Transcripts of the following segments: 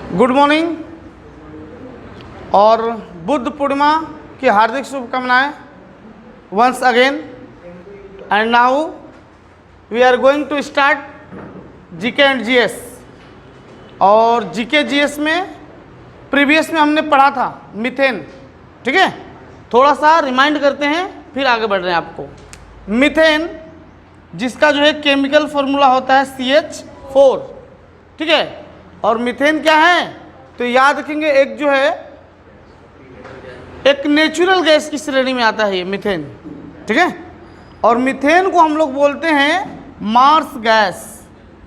Good morning और बुद्ध पूर्णिमा की हार्दिक शुभकामनाएं once again. And now we are going to start GK and GS. और जीके जीएस में प्रीवियस में हमने पढ़ा था मीथेन, ठीक है। थोड़ा सा रिमाइंड करते हैं फिर आगे बढ़ रहे हैं आपको। मीथेन जिसका जो है केमिकल फॉर्मूला होता है CH4, ठीक है। और मीथेन क्या है तो याद रखेंगे, एक जो है एक नेचुरल गैस की श्रेणी में आता है ये मीथेन, ठीक है। और मीथेन को हम लोग बोलते हैं मार्स गैस,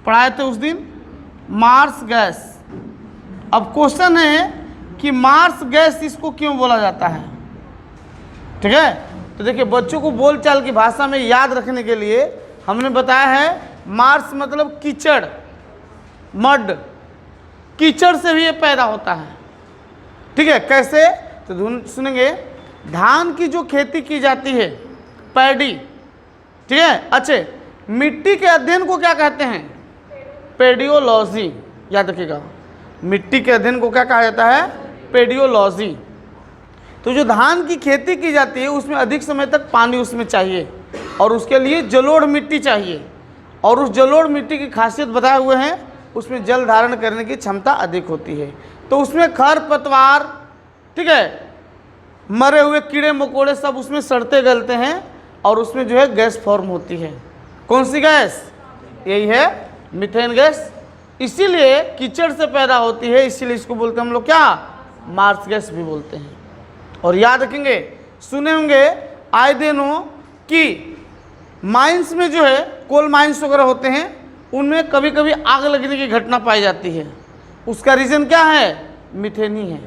पढ़ाए थे उस दिन मार्स गैस। अब क्वेश्चन है कि मार्स गैस इसको क्यों बोला जाता है, ठीक है। तो देखिए बच्चों को बोलचाल की भाषा में याद रखने के लिए हमने बताया है मार्स मतलब कीचड़, मड, कीचड़ से भी ये पैदा होता है, ठीक है। कैसे तो सुनेंगे, धान की जो खेती की जाती है पैडी, ठीक है। अच्छे मिट्टी के अध्ययन को क्या कहते हैं, पेडियोलॉजी, याद रखिएगा। मिट्टी के अध्ययन को क्या कहा जाता है, पेडियोलॉजी। तो जो धान की खेती की जाती है उसमें अधिक समय तक पानी उसमें चाहिए और उसके लिए जलोढ़ मिट्टी चाहिए। और उस जलोढ़ मिट्टी की खासियत बताए हुए हैं, उसमें जल धारण करने की क्षमता अधिक होती है। तो उसमें खर पतवार, ठीक है, मरे हुए कीड़े मकोड़े सब उसमें सड़ते गलते हैं और उसमें जो है गैस फॉर्म होती है। कौन सी गैस, यही है मीथेन गैस। इसीलिए कीचड़ से पैदा होती है, इसीलिए इसको बोलते हैं हम लोग क्या, मार्स गैस भी बोलते हैं। और याद रखेंगे, सुने होंगे आए दिनों कि माइंस में जो है कोल माइंस वगैरह होते हैं उनमें कभी कभी आग लगने की घटना पाई जाती है। उसका रीज़न क्या है, मीथेन ही है,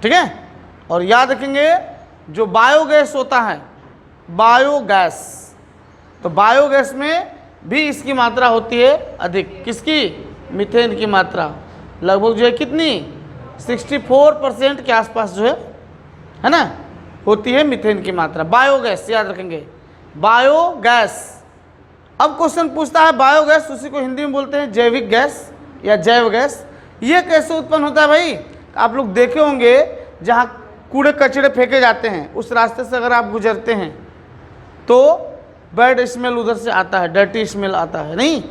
ठीक है। और याद रखेंगे जो बायोगैस होता है, बायोगैस, तो बायोगैस में भी इसकी मात्रा होती है अधिक, किसकी, मीथेन की मात्रा लगभग जो है कितनी, 64% के आसपास जो है ना, होती है मीथेन की मात्रा। बायोगैस याद रखेंगे, बायोगैस। अब क्वेश्चन पूछता है बायोगैस, उसी को हिंदी में बोलते हैं जैविक गैस या जैव गैस। ये कैसे उत्पन्न होता है भाई, आप लोग देखे होंगे जहाँ कूड़े कचड़े फेंके जाते हैं उस रास्ते से अगर आप गुजरते हैं तो बैड स्मेल उधर से आता है, डर्टी स्मेल आता है, नहीं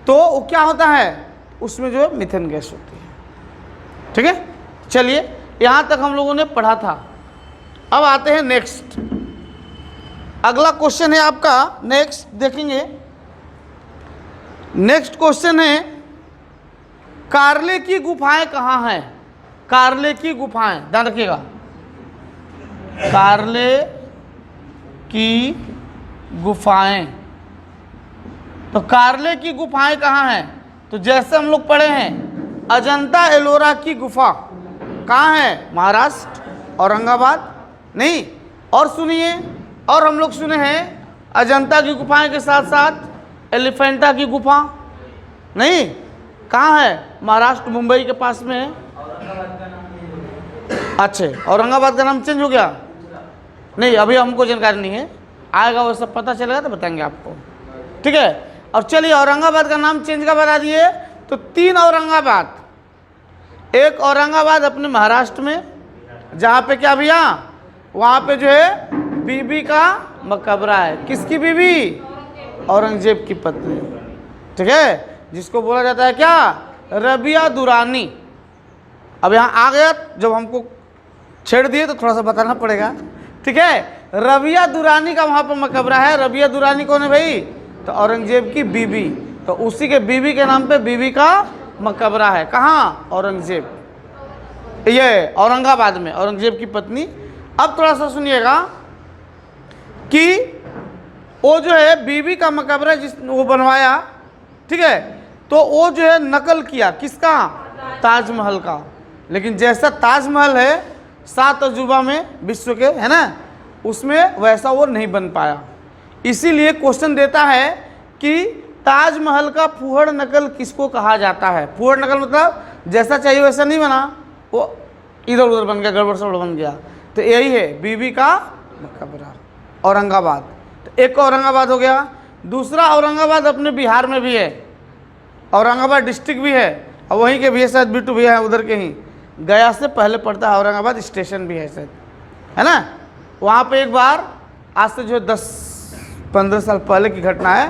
तो वो क्या होता है, उसमें जो है मीथेन गैस होती है, ठीक है। चलिए यहाँ तक हम लोगों ने पढ़ा था। अब आते हैं नेक्स्ट, अगला क्वेश्चन है आपका, नेक्स्ट देखेंगे। नेक्स्ट क्वेश्चन है कार्ले की गुफाएं कहाँ हैं, कार्ले की गुफाएं, ध्यान रखिएगा, कार्ले की गुफाएं। तो कार्ले की गुफाएं कहाँ हैं, तो जैसे हम लोग पढ़े हैं अजंता एलोरा की गुफा कहाँ है, महाराष्ट्र, औरंगाबाद, नहीं। और सुनिए, और हम लोग सुने हैं अजंता की गुफाएं के साथ साथ एलिफेंटा की गुफा, नहीं, कहाँ है, महाराष्ट्र, मुंबई के पास में है। अच्छा, औरंगाबाद का नाम चेंज हो गया, नहीं अभी हमको जानकारी नहीं है, आएगा वो सब पता चलेगा तो बताएंगे आपको, ठीक है। और चलिए औरंगाबाद का नाम चेंज का बता दिए, तो 3 औरंगाबाद, एक औरंगाबाद अपने महाराष्ट्र में जहाँ पे क्या भैया, वहाँ पे जो है बीबी का मकबरा है, किसकी बीबी, औरंगजेब की पत्नी, ठीक है, जिसको बोला जाता है क्या, रबिया दुरानी। अब यहाँ आ गया, जब हमको छेड़ दिए तो थोड़ा सा बताना पड़ेगा, ठीक है। रबिया दुरानी का वहाँ पर मकबरा है। रबिया दुरानी कौन है भाई, तो औरंगजेब की बीबी, तो उसी के बीबी के नाम पे बीबी का मकबरा है, कहाँ, औरंगजेब, ये औरंगाबाद में, औरंगजेब की पत्नी। अब थोड़ा सा सुनिएगा कि वो जो है बीबी का मकबरा जिस वो बनवाया, ठीक है, तो वो जो है नकल किया किसका, ताजमहल का। लेकिन जैसा ताजमहल है 7 अजूबा में विश्व के, है ना, उसमें वैसा वो नहीं बन पाया। इसीलिए क्वेश्चन देता है कि ताजमहल का फूहड़ नकल किसको कहा जाता है। फूहड़ नकल मतलब जैसा चाहिए वैसा नहीं बना, वो इधर उधर बन गया, गड़बड़ सड़बड़ बन गया। तो यही है बीबी का मकबरा, औरंगाबाद। तो एक औरंगाबाद हो गया। दूसरा औरंगाबाद अपने बिहार में भी है, औरंगाबाद डिस्ट्रिक्ट भी है, और वहीं के भी है शायद, बिट्टू भैया हैं उधर के ही, गया से पहले पड़ता है औरंगाबाद स्टेशन भी है शायद, है ना। वहाँ पे एक बार आज से जो 10-15 साल पहले की घटना है,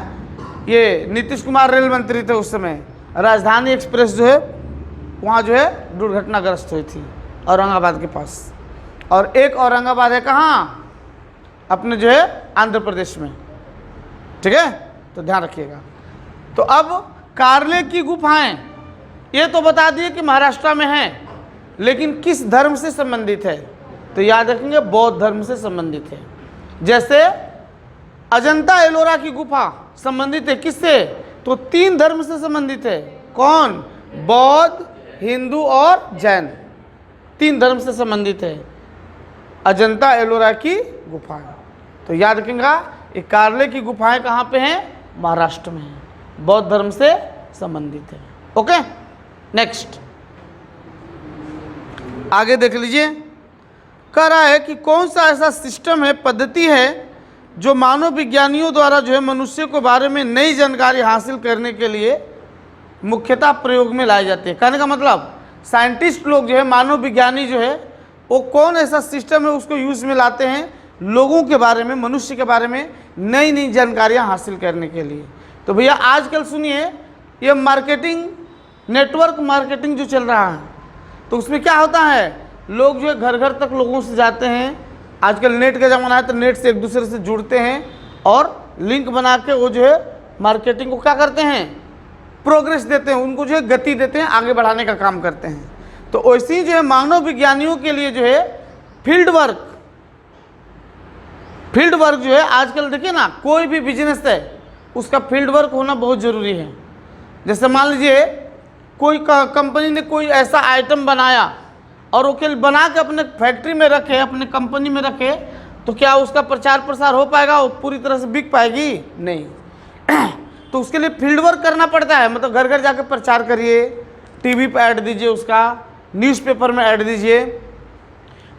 ये नीतीश कुमार रेल मंत्री थे उस समय, राजधानी एक्सप्रेस जो है वहाँ जो है दुर्घटनाग्रस्त हुई थी औरंगाबाद के पास। और एक औरंगाबाद है कहाँ, अपने जो है आंध्र प्रदेश में, ठीक है, तो ध्यान रखिएगा। तो अब कार्ले की गुफाएं, ये तो बता दिए कि महाराष्ट्र में हैं, लेकिन किस धर्म से संबंधित है, तो याद रखेंगे बौद्ध धर्म से संबंधित है। जैसे अजंता एलोरा की गुफा संबंधित है किससे, तो 3 धर्म से संबंधित है। कौन, बौद्ध, हिंदू और जैन, 3 धर्म से संबंधित है अजंता एलोरा की गुफाएं। तो याद रखेंगे ये कार्ले की गुफाएं कहाँ पे हैं, महाराष्ट्र में हैं, बौद्ध धर्म से संबंधित है। ओके, नेक्स्ट आगे देख लीजिए। कह रहा है कि कौन सा ऐसा सिस्टम है, पद्धति है, जो मानव विज्ञानियों द्वारा जो है मनुष्य के बारे में नई जानकारी हासिल करने के लिए मुख्यतः प्रयोग में लाई जाती है। कहने का मतलब साइंटिस्ट लोग जो है, मानव विज्ञानी जो है, वो कौन ऐसा सिस्टम है उसको यूज में लाते हैं लोगों के बारे में, मनुष्य के बारे में नई नई जानकारियाँ हासिल करने के लिए। तो भैया आजकल सुनिए, ये मार्केटिंग, नेटवर्क मार्केटिंग जो चल रहा है, तो उसमें क्या होता है, लोग जो है घर घर तक लोगों से जाते हैं। आजकल नेट का ज़माना है, तो नेट से एक दूसरे से जुड़ते हैं और लिंक बना के वो जो है मार्केटिंग को क्या करते हैं, प्रोग्रेस देते हैं, उनको जो है गति देते हैं, आगे बढ़ाने का काम करते हैं। तो वैसे ही जो है मानव विज्ञानियों के लिए जो है फील्ड वर्क जो है, आजकल देखिए ना, कोई भी बिजनेस है उसका फील्ड वर्क होना बहुत ज़रूरी है। जैसे मान लीजिए कोई कंपनी ने कोई ऐसा आइटम बनाया और वो केवल बना के अपने फैक्ट्री में रखे, अपने कंपनी में रखे, तो क्या उसका प्रचार प्रसार हो पाएगा, वो पूरी तरह से बिक पाएगी, नहीं। तो उसके लिए फील्ड वर्क करना पड़ता है, मतलब घर घर जाकर प्रचार करिए, टीवी पर ऐड दीजिए, उसका न्यूज़पेपर में ऐड दीजिए,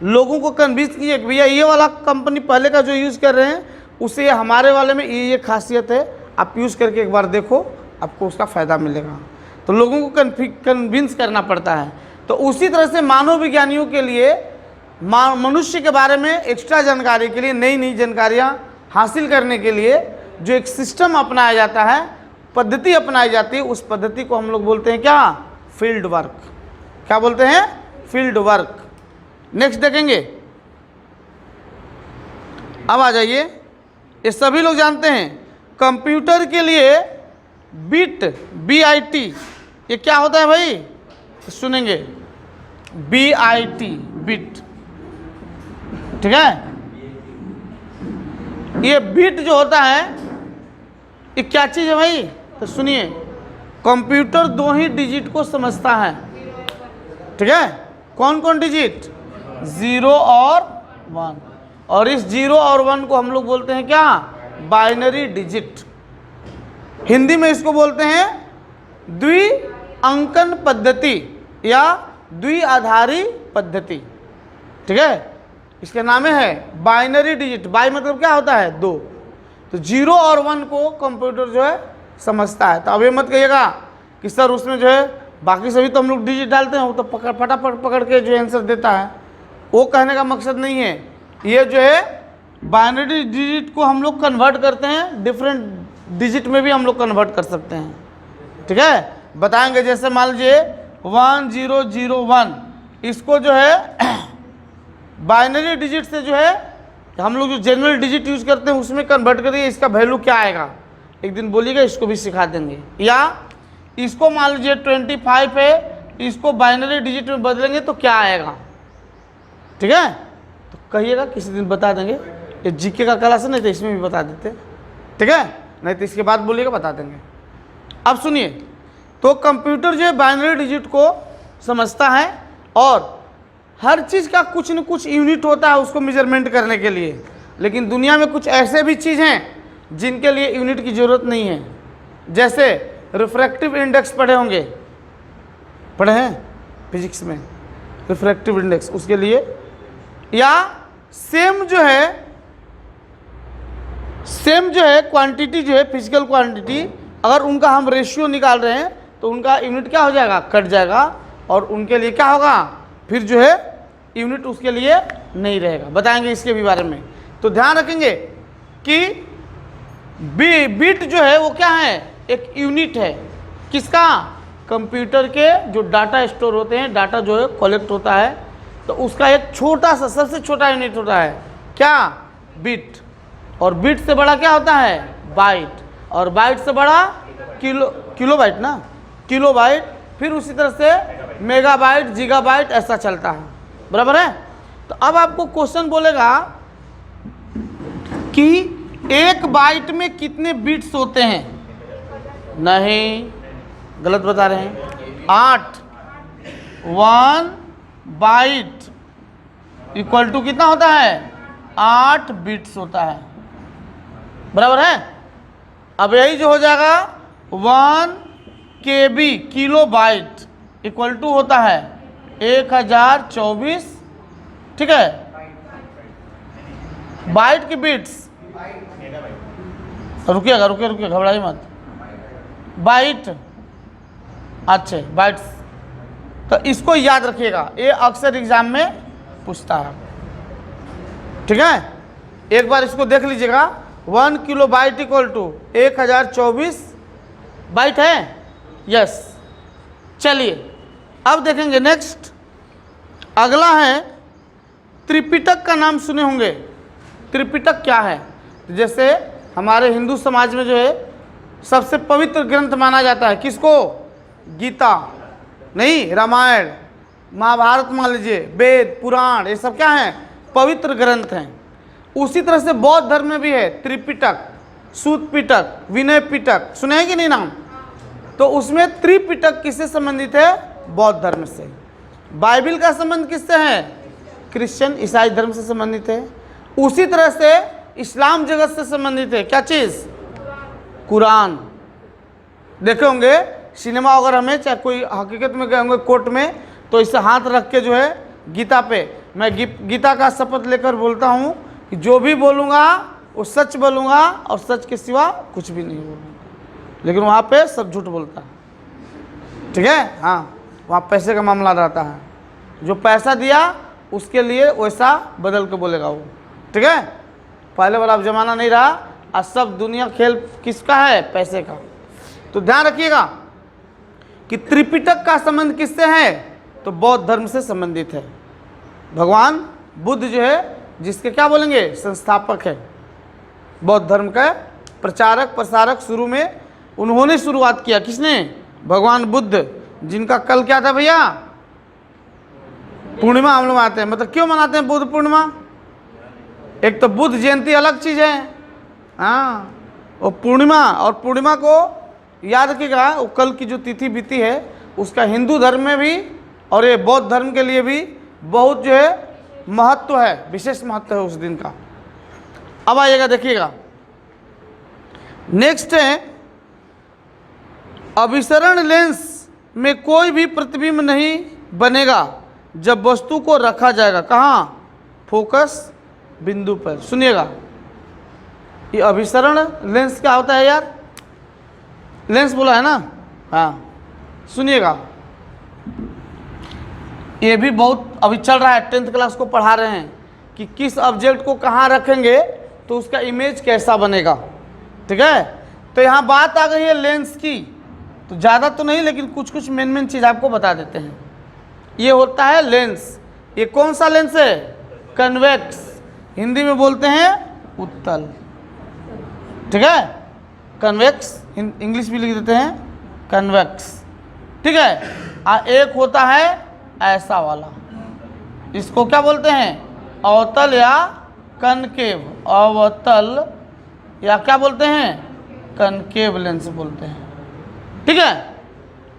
लोगों को कन्विंस कीजिए कि भैया ये वाला कंपनी पहले का जो यूज़ कर रहे हैं उससे हमारे वाले में ये खासियत है, आप यूज़ करके एक बार देखो, आपको उसका फ़ायदा मिलेगा। तो लोगों को कन्विंस करना पड़ता है। तो उसी तरह से मानव विज्ञानियों के लिए मनुष्य के बारे में एक्स्ट्रा जानकारी के लिए, नई नई जानकारियाँ हासिल करने के लिए जो एक सिस्टम अपनाया जाता है, पद्धति अपनाई जाती है, उस पद्धति को हम लोग बोलते हैं क्या, फील्ड वर्क। क्या बोलते हैं, फील्ड वर्क। नेक्स्ट देखेंगे, अब आ जाइए, ये सभी लोग जानते हैं कंप्यूटर के लिए बिट, BIT, ये क्या होता है भाई, सुनेंगे, BIT, बिट, ठीक है। ये बिट जो होता है ये क्या चीज़ है भाई, तो सुनिए, कंप्यूटर 2 ही डिजिट को समझता है, ठीक है। कौन कौन डिजिट, 0 और 1, और इस 0 और 1 को हम लोग बोलते हैं क्या, बाइनरी डिजिट। हिंदी में इसको बोलते हैं द्विअंकन पद्धति या द्विआधारी पद्धति, ठीक है। इसके नाम है बाइनरी डिजिट। बाई मतलब क्या होता है, 2। तो 0 और 1 को कंप्यूटर जो है समझता है। तो अब ये मत कहिएगा कि सर उसमें जो है बाकी सभी तो हम लोग डिजिट डालते हैं, वो तो फटाफट पकड़ के जो आंसर देता है, वो कहने का मकसद नहीं है। ये जो है बाइनरी डिजिट को हम लोग कन्वर्ट करते हैं, डिफरेंट डिजिट में भी हम लोग कन्वर्ट कर सकते हैं, ठीक है। बताएंगे, जैसे मान लीजिए 1001, इसको जो है बाइनरी डिजिट से जो है हम लोग जो जनरल डिजिट यूज़ करते हैं उसमें कन्वर्ट करिए, इसका वैल्यू क्या आएगा, एक दिन बोलिएगा, इसको भी सिखा देंगे। या इसको मान लीजिए 25 है, इसको बाइनरी डिजिट में बदलेंगे तो क्या आएगा, ठीक है। तो कहिएगा, किसी दिन बता देंगे। ये जीके का क्लास है, नहीं तो इसमें भी बता देते, ठीक है, नहीं तो इसके बाद बोलिएगा, बता देंगे। अब सुनिए, तो कंप्यूटर जो है बाइनरी डिजिट को समझता है और हर चीज़ का कुछ न कुछ यूनिट होता है उसको मेजरमेंट करने के लिए। लेकिन दुनिया में कुछ ऐसे भी चीज़ हैं जिनके लिए यूनिट की ज़रूरत नहीं है। जैसे रिफ्रैक्टिव इंडेक्स पढ़े होंगे, पढ़े हैं फिजिक्स में, रिफ्रैक्टिव इंडेक्स, उसके लिए। या सेम जो है क्वांटिटी जो है, फिजिकल क्वांटिटी, अगर उनका हम रेशियो निकाल रहे हैं तो उनका यूनिट क्या हो जाएगा, कट जाएगा, और उनके लिए क्या होगा, फिर जो है यूनिट उसके लिए नहीं रहेगा। बताएंगे इसके भी बारे में। तो ध्यान रखेंगे कि बिट जो है वो क्या है, एक यूनिट है। किसका, कंप्यूटर के जो डाटा स्टोर होते हैं, डाटा जो है कलेक्ट होता है, तो उसका एक छोटा सा, सबसे छोटा यूनिट होता है क्या, बिट। और बिट से बड़ा क्या होता है, बाइट, और बाइट से बड़ा किलोबाइट ना, किलोबाइट, फिर उसी तरह से मेगाबाइट, गीगाबाइट, ऐसा चलता है। बराबर है। तो अब आपको क्वेश्चन बोलेगा कि एक बाइट में कितने बिट्स होते हैं, नहीं, गलत बता रहे हैं, 8। 1 बाइट इक्वल टू कितना होता है, 8 बिट्स होता है। बराबर है। अब यही जो हो जाएगा 1 KB, kilo byte, equal to होता है 1024, ठीक है, बाइट की बिट्स। रुकिएगा, रुकिए, घबराइए मत। बाइट, अच्छे बाइट्स, तो इसको याद रखिएगा, ये अक्सर एग्जाम में पूछता है। ठीक है, एक बार इसको देख लीजिएगा। 1 kilo byte equal to 1024 byte है। यस, चलिए अब देखेंगे नेक्स्ट। अगला है त्रिपिटक का नाम सुने होंगे। त्रिपिटक क्या है, जैसे हमारे हिंदू समाज में जो है सबसे पवित्र ग्रंथ माना जाता है किसको, गीता, नहीं, रामायण, महाभारत मान लीजिए, वेद, पुराण, ये सब क्या हैं, पवित्र ग्रंथ हैं। उसी तरह से बौद्ध धर्म में भी है त्रिपिटक, सूत पिटक, विनय पिटक, सुने हैं कि नहीं नाम। तो उसमें त्रिपिटक किससे संबंधित है, बौद्ध धर्म से। बाइबिल का संबंध किससे है, क्रिश्चियन ईसाई धर्म से संबंधित है। उसी तरह से इस्लाम जगत से संबंधित है, क्या चीज़, कुरान। देखे होंगे सिनेमा अगर हमें, चाहे कोई हकीकत में गए होंगे कोर्ट में, तो इसे हाथ रख के जो है गीता पे, मैं गीता का शपथ लेकर बोलता हूँ कि जो भी बोलूँगा वो सच बोलूँगा और सच के सिवा कुछ भी नहीं बोलूँगा। लेकिन वहाँ पे सब झूठ बोलता है। ठीक है, हाँ, वहाँ पैसे का मामला रहता है, जो पैसा दिया उसके लिए वैसा बदल के बोलेगा वो। ठीक है, पहले वाला अब ज़माना नहीं रहा, आज सब दुनिया खेल किसका है, पैसे का। तो ध्यान रखिएगा कि त्रिपिटक का संबंध किससे है, तो बौद्ध धर्म से संबंधित है। भगवान बुद्ध जो है, जिसके क्या बोलेंगे, संस्थापक है, बौद्ध धर्म का प्रचारक प्रसारक, शुरू में उन्होंने शुरुआत किया। किसने, भगवान बुद्ध, जिनका कल क्या था भैया, पूर्णिमा हम लोग आते हैं। मतलब क्यों मनाते हैं बुद्ध पूर्णिमा, एक तो बुद्ध जयंती अलग चीज़ है, हाँ, वो पूर्णिमा, और पूर्णिमा को याद रखिएगा, वो कल की जो तिथि बीती है उसका हिंदू धर्म में भी और ये बौद्ध धर्म के लिए भी बहुत जो है महत्व है, विशेष महत्व है उस दिन का। अब आइएगा, देखिएगा नेक्स्ट है, अभिसरण लेंस में कोई भी प्रतिबिंब नहीं बनेगा जब वस्तु को रखा जाएगा कहाँ, फोकस बिंदु पर। सुनिएगा, ये अभिसरण लेंस क्या होता है यार, लेंस बोला है ना, हाँ, सुनिएगा, ये भी बहुत अभी चल रहा है, 10th क्लास को पढ़ा रहे हैं कि किस ऑब्जेक्ट को कहाँ रखेंगे तो उसका इमेज कैसा बनेगा। ठीक है, तो यहाँ बात आ गई है लेंस की, तो ज़्यादा तो नहीं लेकिन कुछ कुछ मेन चीज़ आपको बता देते हैं। ये होता है लेंस, ये कौन सा लेंस है, कन्वेक्स, हिंदी में बोलते हैं उत्तल। ठीक है, कन्वेक्स, इंग्लिश भी लिख देते हैं कन्वेक्स। ठीक है, एक होता है ऐसा वाला, इसको क्या बोलते हैं, अवतल या कनकेव, अवतल या क्या बोलते हैं, कनकेव लेंस बोलते हैं। ठीक है,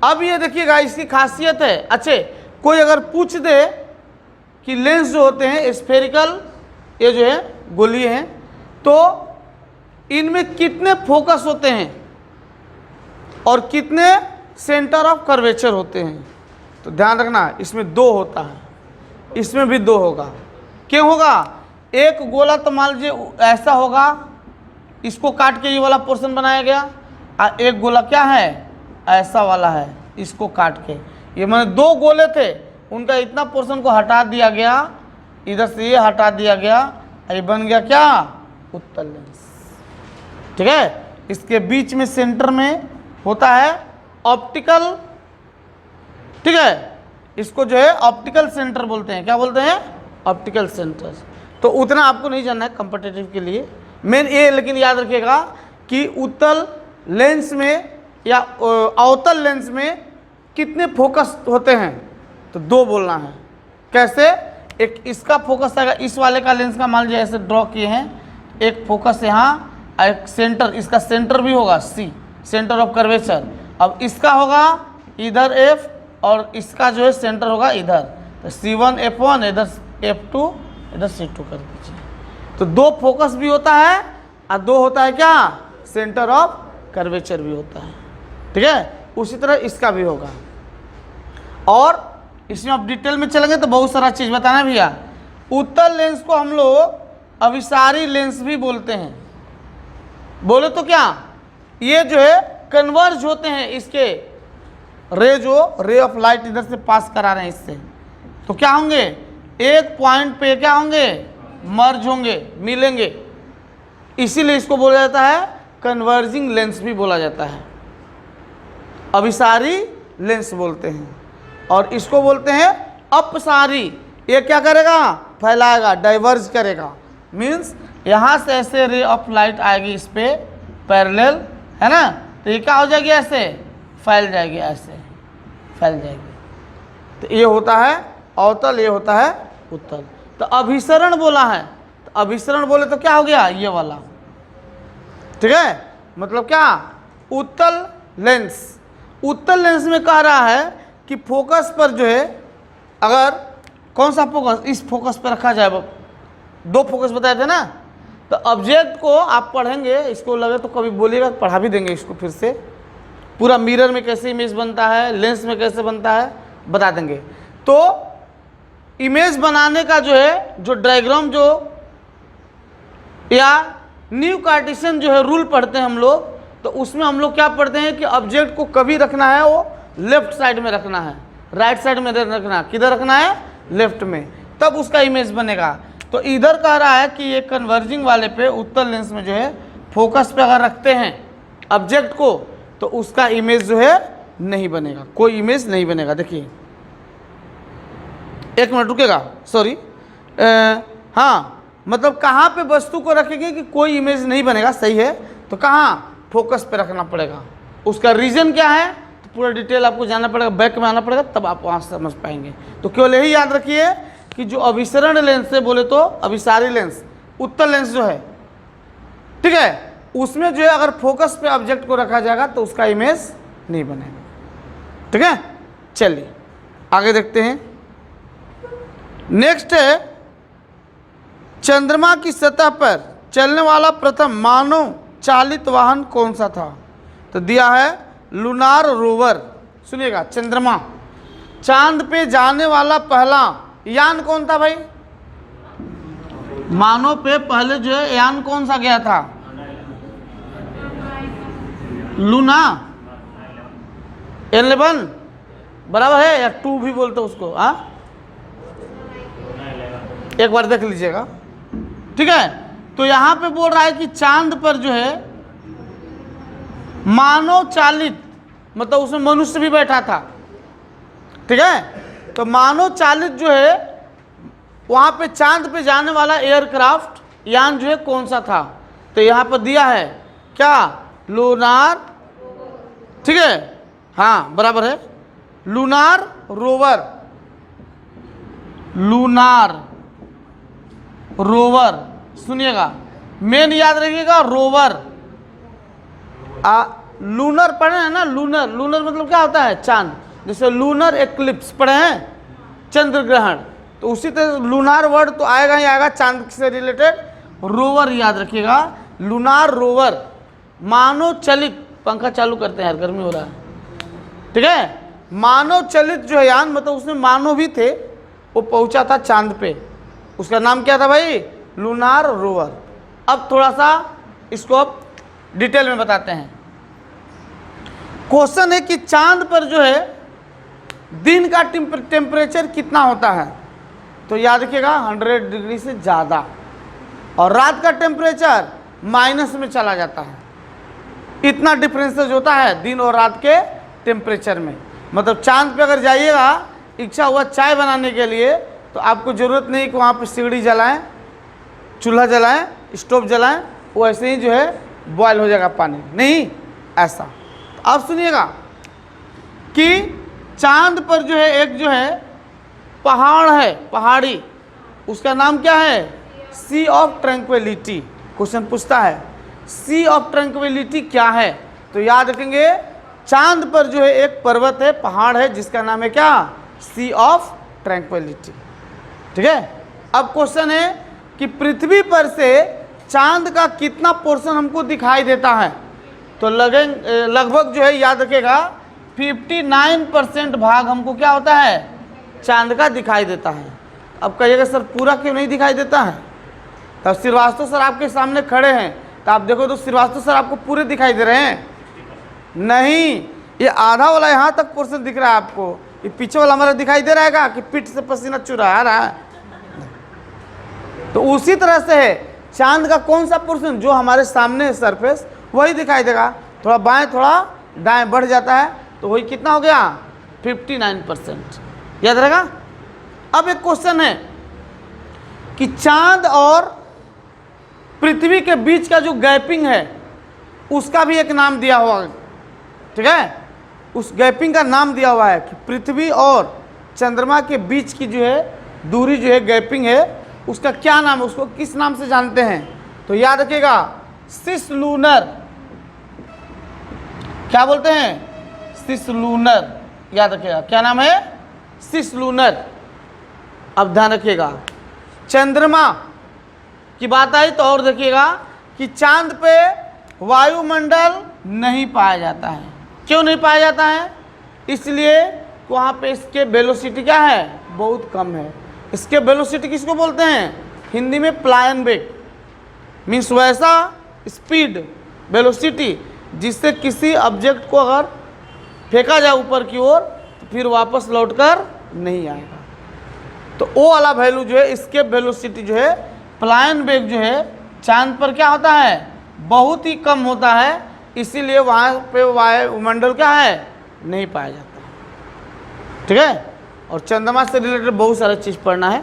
अब ये देखिएगा इसकी खासियत है। अच्छे, कोई अगर पूछ दे कि लेंस जो होते हैं स्फेरिकल, ये जो है गोली हैं, तो इनमें कितने फोकस होते हैं और कितने सेंटर ऑफ कर्वेचर होते हैं, तो ध्यान रखना इसमें 2 होता है, इसमें भी 2 होगा। क्यों होगा, एक गोला तो मान लीजिए ऐसा होगा, इसको काट के ये वाला पोर्शन बनाया गया, और एक गोला क्या है ऐसा वाला है, इसको काट के, ये मैंने 2 गोले थे उनका इतना पोर्शन को हटा दिया गया, इधर से ये हटा दिया गया, ये बन गया क्या, उत्तल लेंस। ठीक है, इसके बीच में सेंटर में होता है ऑप्टिकल, ठीक है, इसको जो है ऑप्टिकल सेंटर बोलते हैं। क्या बोलते हैं, ऑप्टिकल सेंटर। तो उतना आपको नहीं जानना है कॉम्पिटिटिव के लिए, मेन ये लेकिन याद रखिएगा कि उत्तल लेंस में या अवतल लेंस में कितने फोकस होते हैं, तो 2 बोलना है। कैसे, एक इसका फोकस आएगा, इस वाले का लेंस का मान लीजिए ऐसे ड्रॉ किए हैं, एक फोकस यहाँ, एक सेंटर, इसका सेंटर भी होगा C, सेंटर ऑफ कर्वेचर। अब इसका होगा इधर F और इसका जो है सेंटर होगा इधर, तो C1 F1, इधर F2, इधर C2 कर दीजिए। तो 2 फोकस भी होता है और 2 होता है क्या, सेंटर ऑफ कर्वेचर भी होता है। ठीक है, उसी तरह इसका भी होगा। और इसमें आप डिटेल में चलेंगे तो बहुत सारा चीज़ बताना है भैया। उत्तल लेंस को हम लोग अभिसारी लेंस भी बोलते हैं। बोले तो क्या, ये जो है कन्वर्ज होते हैं, इसके रे ऑफ लाइट इधर से पास करा रहे हैं इससे, तो क्या होंगे, एक पॉइंट पे क्या होंगे, मर्ज होंगे, मिलेंगे। इसीलिए इसको बोला जाता है कन्वर्जिंग लेंस भी बोला जाता है, अभिसारी लेंस बोलते हैं। और इसको बोलते हैं अपसारी, ये क्या करेगा, फैलाएगा, डाइवर्ज करेगा। मीन्स यहाँ से ऐसे रे ऑफ लाइट आएगी इस पे पैरेलल, है ना, तो ये क्या हो जाएगी, ऐसे फैल जाएगी, ऐसे फैल जाएगी। तो ये होता है अवतल, ये होता है उत्तल। तो अभिसरण बोला है, तो अभिसरण बोले तो क्या हो गया, ये वाला। ठीक है, मतलब क्या, उत्तल लेंस। उत्तल लेंस में कह रहा है कि फोकस पर जो है, अगर कौन सा फोकस, इस फोकस पर रखा जाए, 2 फोकस बताए थे ना, तो ऑब्जेक्ट को आप पढ़ेंगे, इसको लगे तो कभी बोलिएगा, पढ़ा भी देंगे इसको फिर से, पूरा मिरर में कैसे इमेज बनता है, लेंस में कैसे बनता है बता देंगे। तो इमेज बनाने का जो है, जो डायग्राम जो या न्यू कार्टेशियन जो है रूल पढ़ते हैं हम लोग, तो उसमें हम लोग क्या पढ़ते हैं कि ऑब्जेक्ट को कभी रखना है वो लेफ्ट साइड में रखना है, राइट साइड में रखना, किधर रखना है, लेफ्ट में, तब उसका इमेज बनेगा। तो इधर कह रहा है कि ये कन्वर्जिंग वाले पे, उत्तल लेंस में जो है फोकस पे अगर रखते हैं ऑब्जेक्ट को, तो उसका इमेज जो है नहीं बनेगा, कोई इमेज नहीं बनेगा। देखिए 1 मिनट रुकेगा, सॉरी, हाँ, मतलब कहाँ पे वस्तु को रखेंगे कि कोई इमेज नहीं बनेगा, सही है, तो कहाँ, फोकस पे रखना पड़ेगा। उसका रीजन क्या है, तो पूरा डिटेल आपको जानना पड़ेगा, बैक में आना पड़ेगा, तब आप वहाँ समझ पाएंगे। तो केवल यही याद रखिए कि जो अभिसरण लेंस से बोले तो अभिसारी लेंस, उत्तल लेंस जो है, ठीक है, उसमें जो है अगर फोकस पे ऑब्जेक्ट को रखा जाएगा तो उसका इमेज नहीं बनेगा। ठीक है, चलिए आगे देखते हैं। नेक्स्ट है, चंद्रमा की सतह पर चलने वाला प्रथम मानव चालित वाहन कौन सा था, तो दिया है लूनार रोवर। सुनिएगा, चंद्रमा, चांद पे जाने वाला पहला यान कौन था भाई, मानव पे पहले जो है यान कौन सा गया था, लूना 11 बराबर है, या 2 भी बोलते उसको, हाँ, एक बार देख लीजिएगा। ठीक है, तो यहाँ पे बोल रहा है कि चांद पर जो है मानव चालित, मतलब उसमें मनुष्य भी बैठा था। ठीक है, तो मानव चालित जो है वहाँ पे चांद पे जाने वाला एयरक्राफ्ट यान जो है कौन सा था, तो यहाँ पर दिया है क्या, लूनार। ठीक है, हाँ बराबर है, लूनार रोवर, लूनार रोवर। सुनिएगा, मेन याद रखिएगा, रोवर। लूनर पढ़े हैं ना, लूनर, लूनर मतलब क्या होता है, चांद। जैसे लूनर एक्लिप्स पढ़े हैं, चंद्र ग्रहण, तो उसी तरह लूनार वर्ड तो आएगा ही आएगा चांद से रिलेटेड। रोवर याद रखिएगा, लूनार रोवर, मानव चलित, पंखा चालू करते हैं यार, गर्मी हो रहा है। ठीक है, मानव चलित जो है यान, मतलब उसमें मानव भी थे, वो पहुंचा था चांद पे, उसका नाम क्या था भाई, लूनार रोवर। अब थोड़ा सा इसको अब डिटेल में बताते हैं। क्वेश्चन है कि चांद पर जो है दिन का टेम्परेचर कितना होता है, तो याद रखिएगा 100 डिग्री से ज़्यादा, और रात का टेम्परेचर माइनस में चला जाता है। इतना डिफरेंसेस होता है दिन और रात के टेम्परेचर में। मतलब चांद पे अगर जाइएगा, इच्छा हुआ चाय बनाने के लिए, तो आपको ज़रूरत नहीं कि वहाँ पे सीढ़ी जलाएं, चूल्हा जलाएं, स्टोव जलाएं, वो ऐसे ही जो है बॉयल हो जाएगा पानी, नहीं ऐसा। तो अब सुनिएगा कि चांद पर जो है एक जो है पहाड़ है, पहाड़ी, उसका नाम क्या है, सी ऑफ ट्रैंक्विलिटी। क्वेश्चन पूछता है सी ऑफ ट्रैंक्विलिटी क्या है, तो याद रखेंगे चांद पर जो है एक पर्वत है, पहाड़ है, जिसका नाम है क्या, सी ऑफ ट्रैंक्विलिटी। ठीक है। अब क्वेश्चन है कि पृथ्वी पर से चांद का कितना पोर्शन हमको दिखाई देता है, तो लगभग जो है याद रखेगा 59% भाग हमको क्या होता है, चांद का दिखाई देता है। अब कहिएगा सर पूरा क्यों नहीं दिखाई देता है, तब श्रीवास्तव सर आपके सामने खड़े हैं, तो आप देखो तो श्रीवास्तव सर आपको पूरे दिखाई दे रहे हैं, नहीं, ये आधा वाला यहाँ तक पोर्शन दिख रहा है आपको, ये पीछे वाला हमारा दिखाई दे रहा है कि पीठ से पसीना चुरा रहा है। तो उसी तरह से है चांद का कौन सा पोर्शन जो हमारे सामने है सरफेस, वही दिखाई देगा। थोड़ा बाएं थोड़ा दाएं बढ़ जाता है, तो वही कितना हो गया, 59%। याद रहेगा। अब एक क्वेश्चन है कि चांद और पृथ्वी के बीच का जो गैपिंग है, उसका भी एक नाम दिया हुआ है। ठीक है, उस गैपिंग का नाम दिया हुआ है कि पृथ्वी और चंद्रमा के बीच की जो है दूरी जो है गैपिंग है, उसका क्या नाम है, उसको किस नाम से जानते हैं, तो याद रखिएगा सिसलूनर। क्या बोलते हैं, सिसलूनर। याद रखिएगा क्या नाम है, सिसलूनर। अब ध्यान रखिएगा चंद्रमा की बात आई तो और देखिएगा कि चांद पे वायुमंडल नहीं पाया जाता है। क्यों नहीं पाया जाता है, इसलिए वहाँ पे इसके वेलोसिटी क्या है, बहुत कम है। इसके वेलोसिटी किसको बोलते हैं, हिंदी में प्लायन वेग, मीन्स वैसा स्पीड, वेलोसिटी जिससे किसी ऑब्जेक्ट को अगर फेंका जाए ऊपर की ओर तो फिर वापस लौटकर नहीं आएगा। तो वो वाला वैल्यू जो है, इसके वेलोसिटी जो है, प्लायन वेग जो है चांद पर क्या होता है, बहुत ही कम होता है, इसीलिए वहाँ पे वायुमंडल क्या है, नहीं पाया जाता। ठीक है। और चंद्रमा से रिलेटेड बहुत सारा चीज़ पढ़ना है।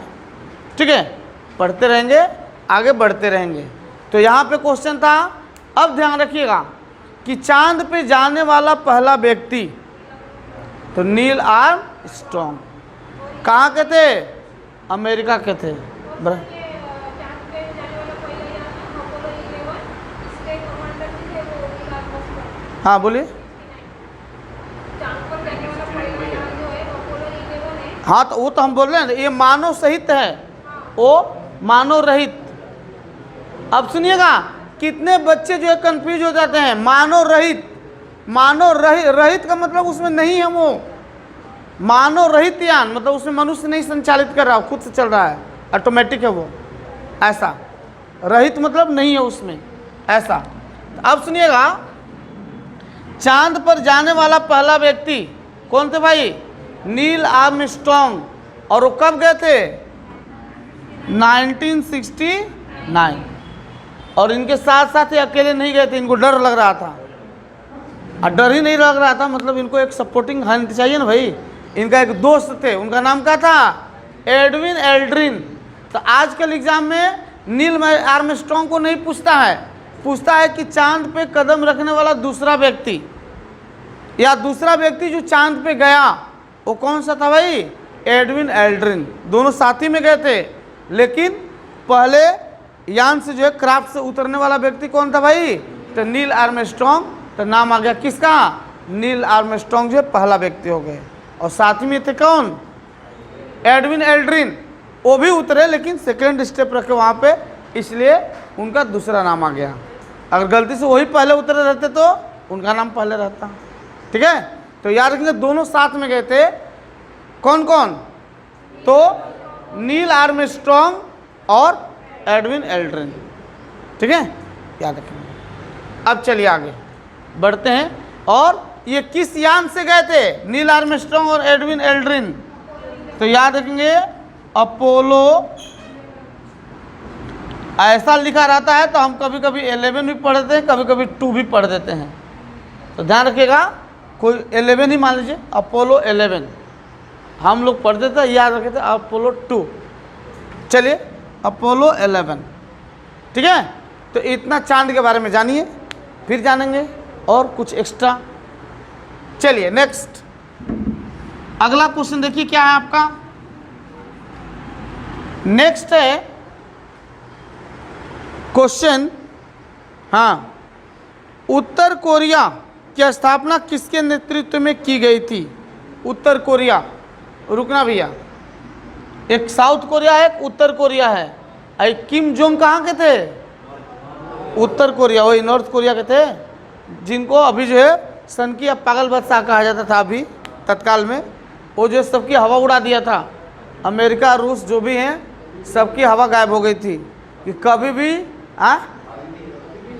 ठीक है, पढ़ते रहेंगे, आगे बढ़ते रहेंगे। तो यहाँ पे क्वेश्चन था, अब ध्यान रखिएगा कि चांद पे जाने वाला पहला व्यक्ति, तो नील आर्मस्ट्रॉन्ग कहाँ के थे, अमेरिका के थे। हाँ बोलिए। हाँ तो वो तो हम बोल रहे हैं, ये मानव सहित है, वो मानव रहित। अब सुनिएगा कितने बच्चे जो है कंफ्यूज हो जाते हैं, मानव रहित, मानव रहित का मतलब उसमें नहीं है, वो मानव रहित यान मतलब उसमें मनुष्य नहीं संचालित कर रहा, खुद से चल रहा है, ऑटोमेटिक है वो, ऐसा। रहित मतलब नहीं है उसमें, ऐसा। अब सुनिएगा चांद पर जाने वाला पहला व्यक्ति कौन थे भाई, नील आर्मस्ट्रॉन्ग। और वो कब गए थे, 1969। और इनके साथ साथ ही अकेले नहीं गए थे, इनको डर लग रहा था। और डर ही नहीं लग रहा था मतलब इनको एक सपोर्टिंग हैंड चाहिए ना भाई। इनका एक दोस्त थे, उनका नाम क्या था, एडविन एल्ड्रिन। तो आजकल एग्जाम में नील आर्मस्ट्रॉन्ग को नहीं पूछता है, पूछता है कि चांद पे कदम रखने वाला दूसरा व्यक्ति या दूसरा व्यक्ति जो चांद पे गया वो कौन सा था भाई, एडविन एल्ड्रिन। दोनों साथ ही में गए थे, लेकिन पहले यान से जो है क्राफ्ट से उतरने वाला व्यक्ति कौन था भाई, तो नील आर्मस्ट्रॉन्ग। तो नाम आ गया किसका, नील आर्मस्ट्रॉन्ग जो है पहला व्यक्ति हो गए। और साथ ही में थे कौन, एडविन एल्ड्रिन। वो भी उतरे लेकिन सेकेंड स्टेप रखे वहाँ पे, इसलिए उनका दूसरा नाम आ गया। अगर गलती से वही पहले उतरे रहते तो उनका नाम पहले रहता। ठीक है, तो याद रखेंगे दोनों साथ में गए थे। कौन कौन, तो नील आर्मस्ट्रॉन्ग और एडविन एल्ड्रिन। ठीक है, याद रखेंगे। अब चलिए आगे बढ़ते हैं और ये किस यान से गए थे, नील आर्मस्ट्रांग और एडविन एल्ड्रिन? तो याद रखेंगे अपोलो। ऐसा लिखा रहता है तो हम कभी कभी 11 भी पढ़ देते हैं, कभी कभी 2 भी पढ़ देते हैं, तो ध्यान रखिएगा। कोई 11 ही मान लीजिए, अपोलो 11 हम लोग पढ़ते थे, याद रखे थे अपोलो 2। चलिए अपोलो 11, ठीक है। तो इतना चांद के बारे में जानिए, फिर जानेंगे और कुछ एक्स्ट्रा। चलिए नेक्स्ट, अगला क्वेश्चन देखिए क्या है आपका। नेक्स्ट है क्वेश्चन, हाँ, उत्तर कोरिया की स्थापना किसके नेतृत्व में की गई थी? उत्तर कोरिया, रुकना भैया, एक साउथ कोरिया है, एक उत्तर कोरिया है। आई किम जोंग कहाँ के थे? उत्तर कोरिया, वही नॉर्थ कोरिया के थे, जिनको अभी जो है सन की पागल बादशाह कहा जाता था अभी तत्काल में। वो जो सबकी हवा उड़ा दिया था, अमेरिका रूस जो भी हैं सबकी हवा गायब हो गई थी कि कभी भी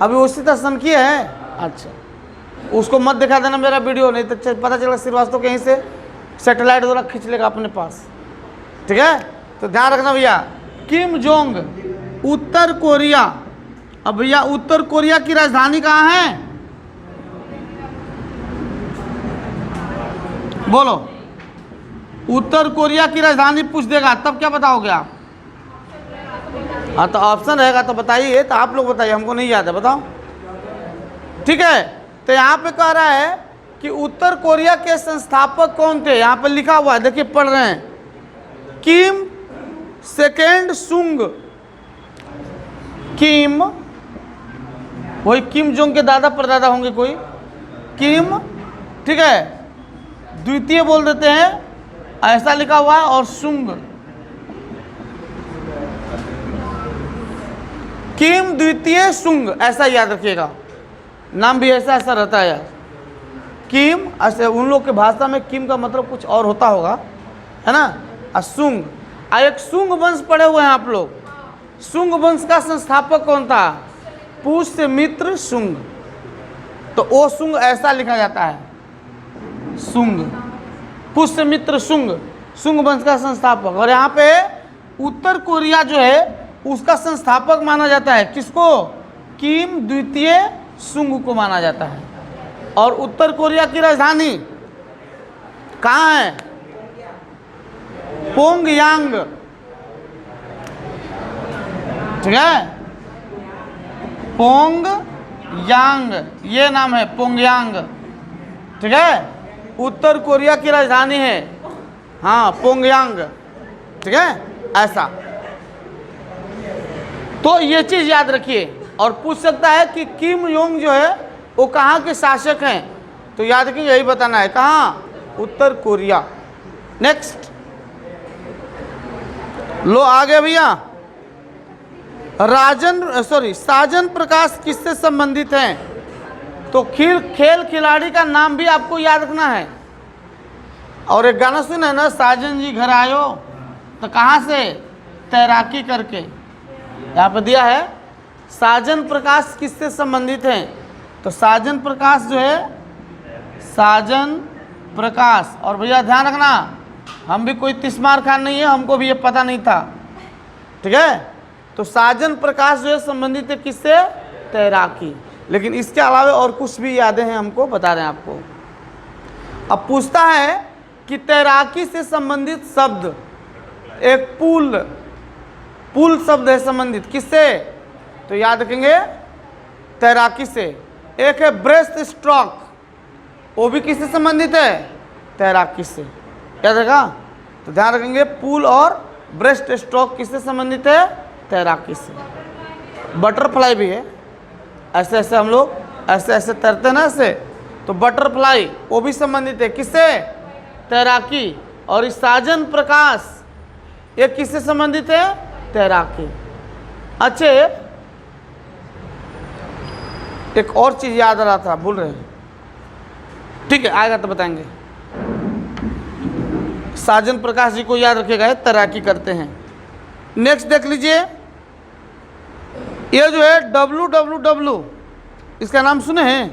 अभी उसी तरह सन की है। अच्छा, उसको मत दिखा देना मेरा वीडियो, नहीं तो पता चला श्रीवास्तव कहीं से सैटेलाइट द्वारा खींच लेगा अपने पास, ठीक है। तो ध्यान रखना भैया, किम जोंग उत्तर कोरिया। अब भैया उत्तर कोरिया की राजधानी कहाँ है? बोलो, उत्तर कोरिया की राजधानी पूछ देगा तब क्या बताओगे आप? हाँ तो ऑप्शन रहेगा तो बताइए, तो आप लोग बताइए, हमको नहीं याद है, बताओ। ठीक है, तो यहाँ पे कह रहा है कि उत्तर कोरिया के संस्थापक कौन थे? यहाँ पे लिखा हुआ है, देखिए पढ़ रहे हैं, किम सेकेंड सुंग। किम, वही किम जोंग के दादा परदादा होंगे कोई, किम, ठीक है, द्वितीय बोल देते हैं, ऐसा लिखा हुआ है, और सुंग, किम द्वितीय सुंग, ऐसा याद रखिएगा, नाम भी ऐसा ऐसा रहता है यार, किम। ऐसे उन लोग के भाषा में किम का मतलब कुछ और होता होगा, है ना। सुंग, एक सुंग वंश पढ़े हुए हैं आप लोग। सुंग वंश का संस्थापक कौन था? पुष्यमित्र सुंग। तो ओ सुंग ऐसा लिखा जाता है, सुंग, पुष्यमित्र सुंग, सुंग वंश का संस्थापक। और यहाँ पे उत्तर कोरिया जो है उसका संस्थापक माना जाता है किसको? किम द्वितीय सुंग को माना जाता है। और उत्तर कोरिया की राजधानी कहाँ है? पोंगयांग, ठीक है, पोंगयांग, ये नाम है पोंगयांग, ठीक है, उत्तर कोरिया की राजधानी है, हाँ पोंगयांग, ठीक है, ऐसा। तो ये चीज याद रखिए। और पूछ सकता है कि किम योंग जो है वो कहाँ के शासक हैं, तो याद रखिए यही बताना है, कहाँ? उत्तर कोरिया। नेक्स्ट, लो आगे भैया, साजन प्रकाश किससे संबंधित हैं? तो खेल खिलाड़ी का नाम भी आपको याद रखना है। और एक गाना सुना है ना, साजन जी घर आयो, तो कहाँ से? तैराकी करके। यहाँ पे दिया है साजन प्रकाश किससे संबंधित हैं? तो साजन प्रकाश जो है, साजन प्रकाश, और भैया ध्यान रखना हम भी कोई तिस्मार खान नहीं है, हमको भी ये पता नहीं था, ठीक है। तो साजन प्रकाश जो है संबंधित है किससे? तैराकी। लेकिन इसके अलावा और कुछ भी यादें हैं हमको बता रहे हैं आपको। अब पूछता है कि तैराकी से संबंधित शब्द, एक पुल शब्द है संबंधित किससे? तो याद रखेंगे तैराकी से। एक है ब्रेस्ट स्ट्रोक, वो भी किससे संबंधित है? तैराकी से, याद रखा। तो ध्यान रखेंगे पुल और ब्रेस्ट स्ट्रोक किससे संबंधित है? तैराकी से। बटरफ्लाई भी है, ऐसे ऐसे हम लोग ऐसे ऐसे तैरते हैं ना ऐसे, तो बटरफ्लाई वो भी संबंधित है किससे? तैराकी। और इस साजन प्रकाश ये किससे संबंधित है? तैराकी। अच्छे, एक और चीज याद आ रहा था, भूल रहे हैं, ठीक है आएगा तो बताएंगे। साजन प्रकाश जी को याद रखिएगा, तैराकी करते हैं। नेक्स्ट देख लीजिए, ये जो है WWW, इसका नाम सुने हैं?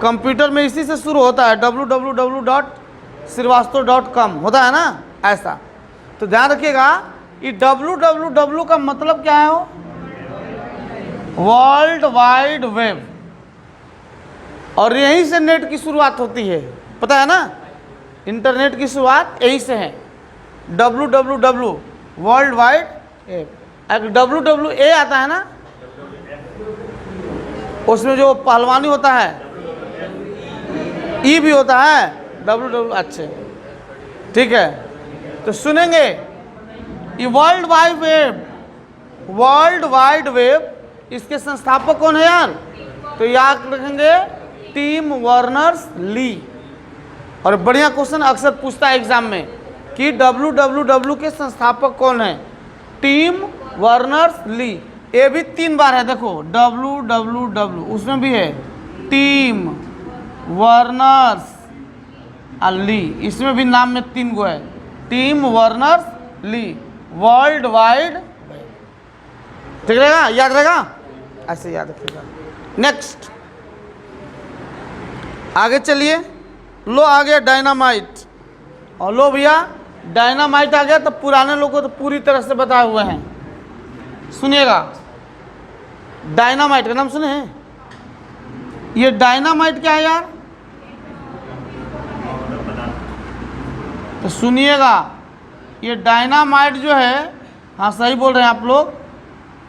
कंप्यूटर में इसी से शुरू होता है, www.srivastava.com होता है ना, ऐसा। तो ध्यान रखिएगा, ये www का मतलब क्या है? वो वर्ल्ड वाइड वेब, और यहीं से नेट की शुरुआत होती है, पता है ना, इंटरनेट की शुरुआत यहीं से है। www world wide web. WWA आता है ना, उसमें जो पहलवानी होता है, ई भी होता है, www। अच्छे, ठीक है। तो सुनेंगे, ये वर्ल्ड वाइड वेब, इसके संस्थापक कौन है यार? तो याद रखेंगे, टिम वर्नर्स ली। और बढ़िया क्वेश्चन अक्सर पूछता है एग्जाम में कि www के संस्थापक कौन है? टिम वर्नर्स ली। ये भी 3 बार है, देखो www, उसमें भी है टिम वर्नर्स ली, इसमें भी नाम में 3 गो है, टिम वर्नर्स ली, वर्ल्ड वाइड। ठीक रहेगा, याद रहेगा, ऐसे याद रखिएगा। नेक्स्ट आगे चलिए। लो आ गया डायनामाइट, और लो भैया डायनामाइट आ गया, तो पुराने लोगों को तो पूरी तरह से बताए हुए हैं। सुनिएगा, डायनामाइट का नाम सुने हैं? ये डायनामाइट क्या है यार? तो सुनिएगा, ये डायनामाइट जो है, हाँ सही बोल रहे हैं आप लोग,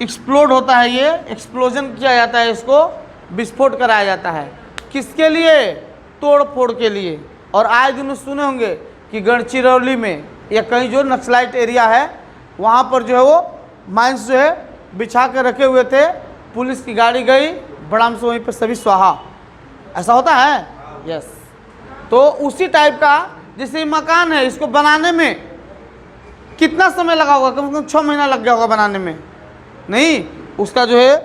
एक्सप्लोड होता है, ये एक्सप्लोजन किया जाता है, इसको विस्फोट कराया जाता है। किसके लिए? तोड़ फोड़ के लिए। और आए दिन सुने होंगे कि गढ़चिरौली में या कहीं जो नक्सलाइट एरिया है, वहाँ पर जो है वो माइंस जो है बिछा के रखे हुए थे, पुलिस की गाड़ी गई, बड़ाम से वहीं पर सभी स्वाहा। ऐसा होता है, यस। तो उसी टाइप का, जैसे मकान है, इसको बनाने में कितना समय लगा होगा? कम से कम 6 महीना लग गया होगा बनाने में, नहीं? उसका जो है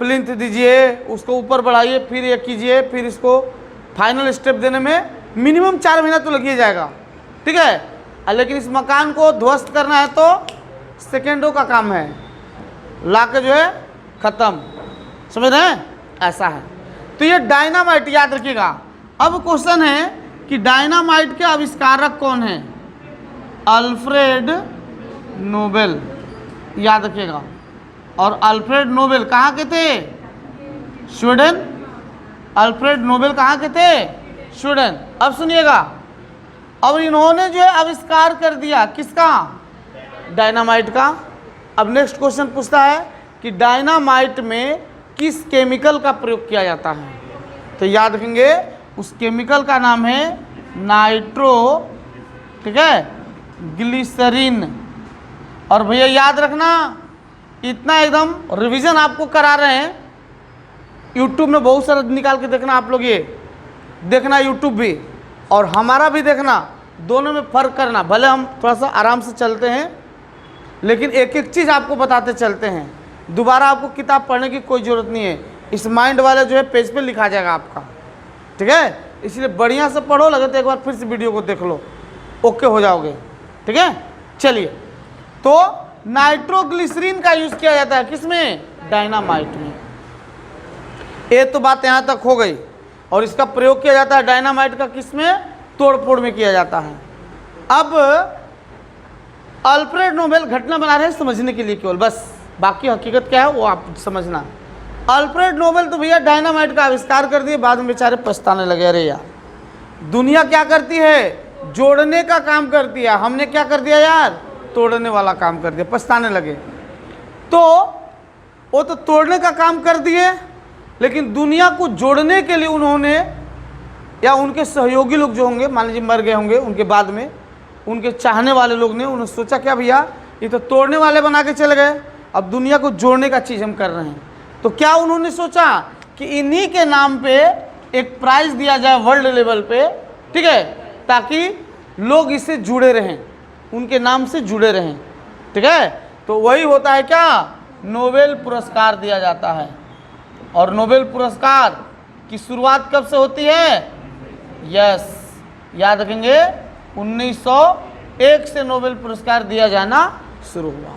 प्लिंथ दीजिए, उसको ऊपर बढ़ाइए, फिर ये कीजिए, फिर इसको फाइनल स्टेप देने में मिनिमम 4 महीना तो लग ही जाएगा, ठीक है। लेकिन इस मकान को ध्वस्त करना है तो सेकेंडों का काम है, लाके जो है ख़त्म। समझ रहे हैं? ऐसा है। तो ये डायनामाइट याद रखिएगा। अब क्वेश्चन है कि डायनामाइट के आविष्कारक कौन है? अल्फ्रेड नोबेल, याद रखिएगा। और अल्फ्रेड नोबेल कहाँ के थे? स्वीडन। अल्फ्रेड नोबेल कहाँ के थे? स्वीडन। अब सुनिएगा, अब इन्होंने जो है आविष्कार कर दिया, किसका? डायनामाइट का। अब नेक्स्ट क्वेश्चन पूछता है कि डायनामाइट में किस केमिकल का प्रयोग किया जाता है? तो याद रखेंगे, उस केमिकल का नाम है नाइट्रो, ठीक है, ग्लिसरीन। और भैया याद रखना, इतना एकदम रिवीजन आपको करा रहे हैं, यूट्यूब में बहुत सारा निकाल के देखना, आप लोग ये देखना यूट्यूब भी और हमारा भी देखना, दोनों में फ़र्क करना। भले हम थोड़ा सा आराम से चलते हैं, लेकिन एक एक चीज़ आपको बताते चलते हैं। दोबारा आपको किताब पढ़ने की कोई ज़रूरत नहीं है, इस माइंड वाले जो है पेज पे लिखा जाएगा आपका, ठीक है। इसलिए बढ़िया से पढ़ो, लगे तो एक बार फिर से वीडियो को देख लो, ओके हो जाओगे, ठीक है। चलिए, तो नाइट्रोग्लिसरीन का यूज़ किया जाता है किसमें? डायनामाइट में। ये तो बात यहाँ तक हो गई। और इसका प्रयोग किया जाता है डायनामाइट का किसमें? तोड़ फोड़ में किया जाता है। अब अल्फ्रेड नोबेल घटना बना रहे हैं समझने के लिए केवल, बस बाकी हकीकत क्या है वो आप समझना। अल्फ्रेड नोबेल तो भैया डायनामाइट का आविष्कार कर दिए, बाद में बेचारे पछताने लगे, अरे यार दुनिया क्या करती है? जोड़ने का काम करती है, हमने क्या कर दिया यार? तोड़ने वाला काम कर दिया, पछताने लगे। तो वो तो तोड़ने का काम कर दिए, लेकिन दुनिया को जोड़ने के लिए उन्होंने, या उनके सहयोगी लोग जो होंगे, मान लीजिए मर गए होंगे, उनके बाद में उनके चाहने वाले लोग ने, उन्होंने सोचा क्या भैया ये तो तोड़ने वाले बना के चले गए, अब दुनिया को जोड़ने का चीज़ हम कर रहे हैं। तो क्या उन्होंने सोचा कि इन्हीं के नाम पे एक प्राइज़ दिया जाए वर्ल्ड लेवल पे, ठीक है, ताकि लोग इससे जुड़े रहें, उनके नाम से जुड़े रहें, ठीक है। तो वही होता है क्या? नोबेल पुरस्कार दिया जाता है। और नोबेल पुरस्कार की शुरुआत कब से होती है? यस, याद रखेंगे, 1901 से नोबेल पुरस्कार दिया जाना शुरू हुआ।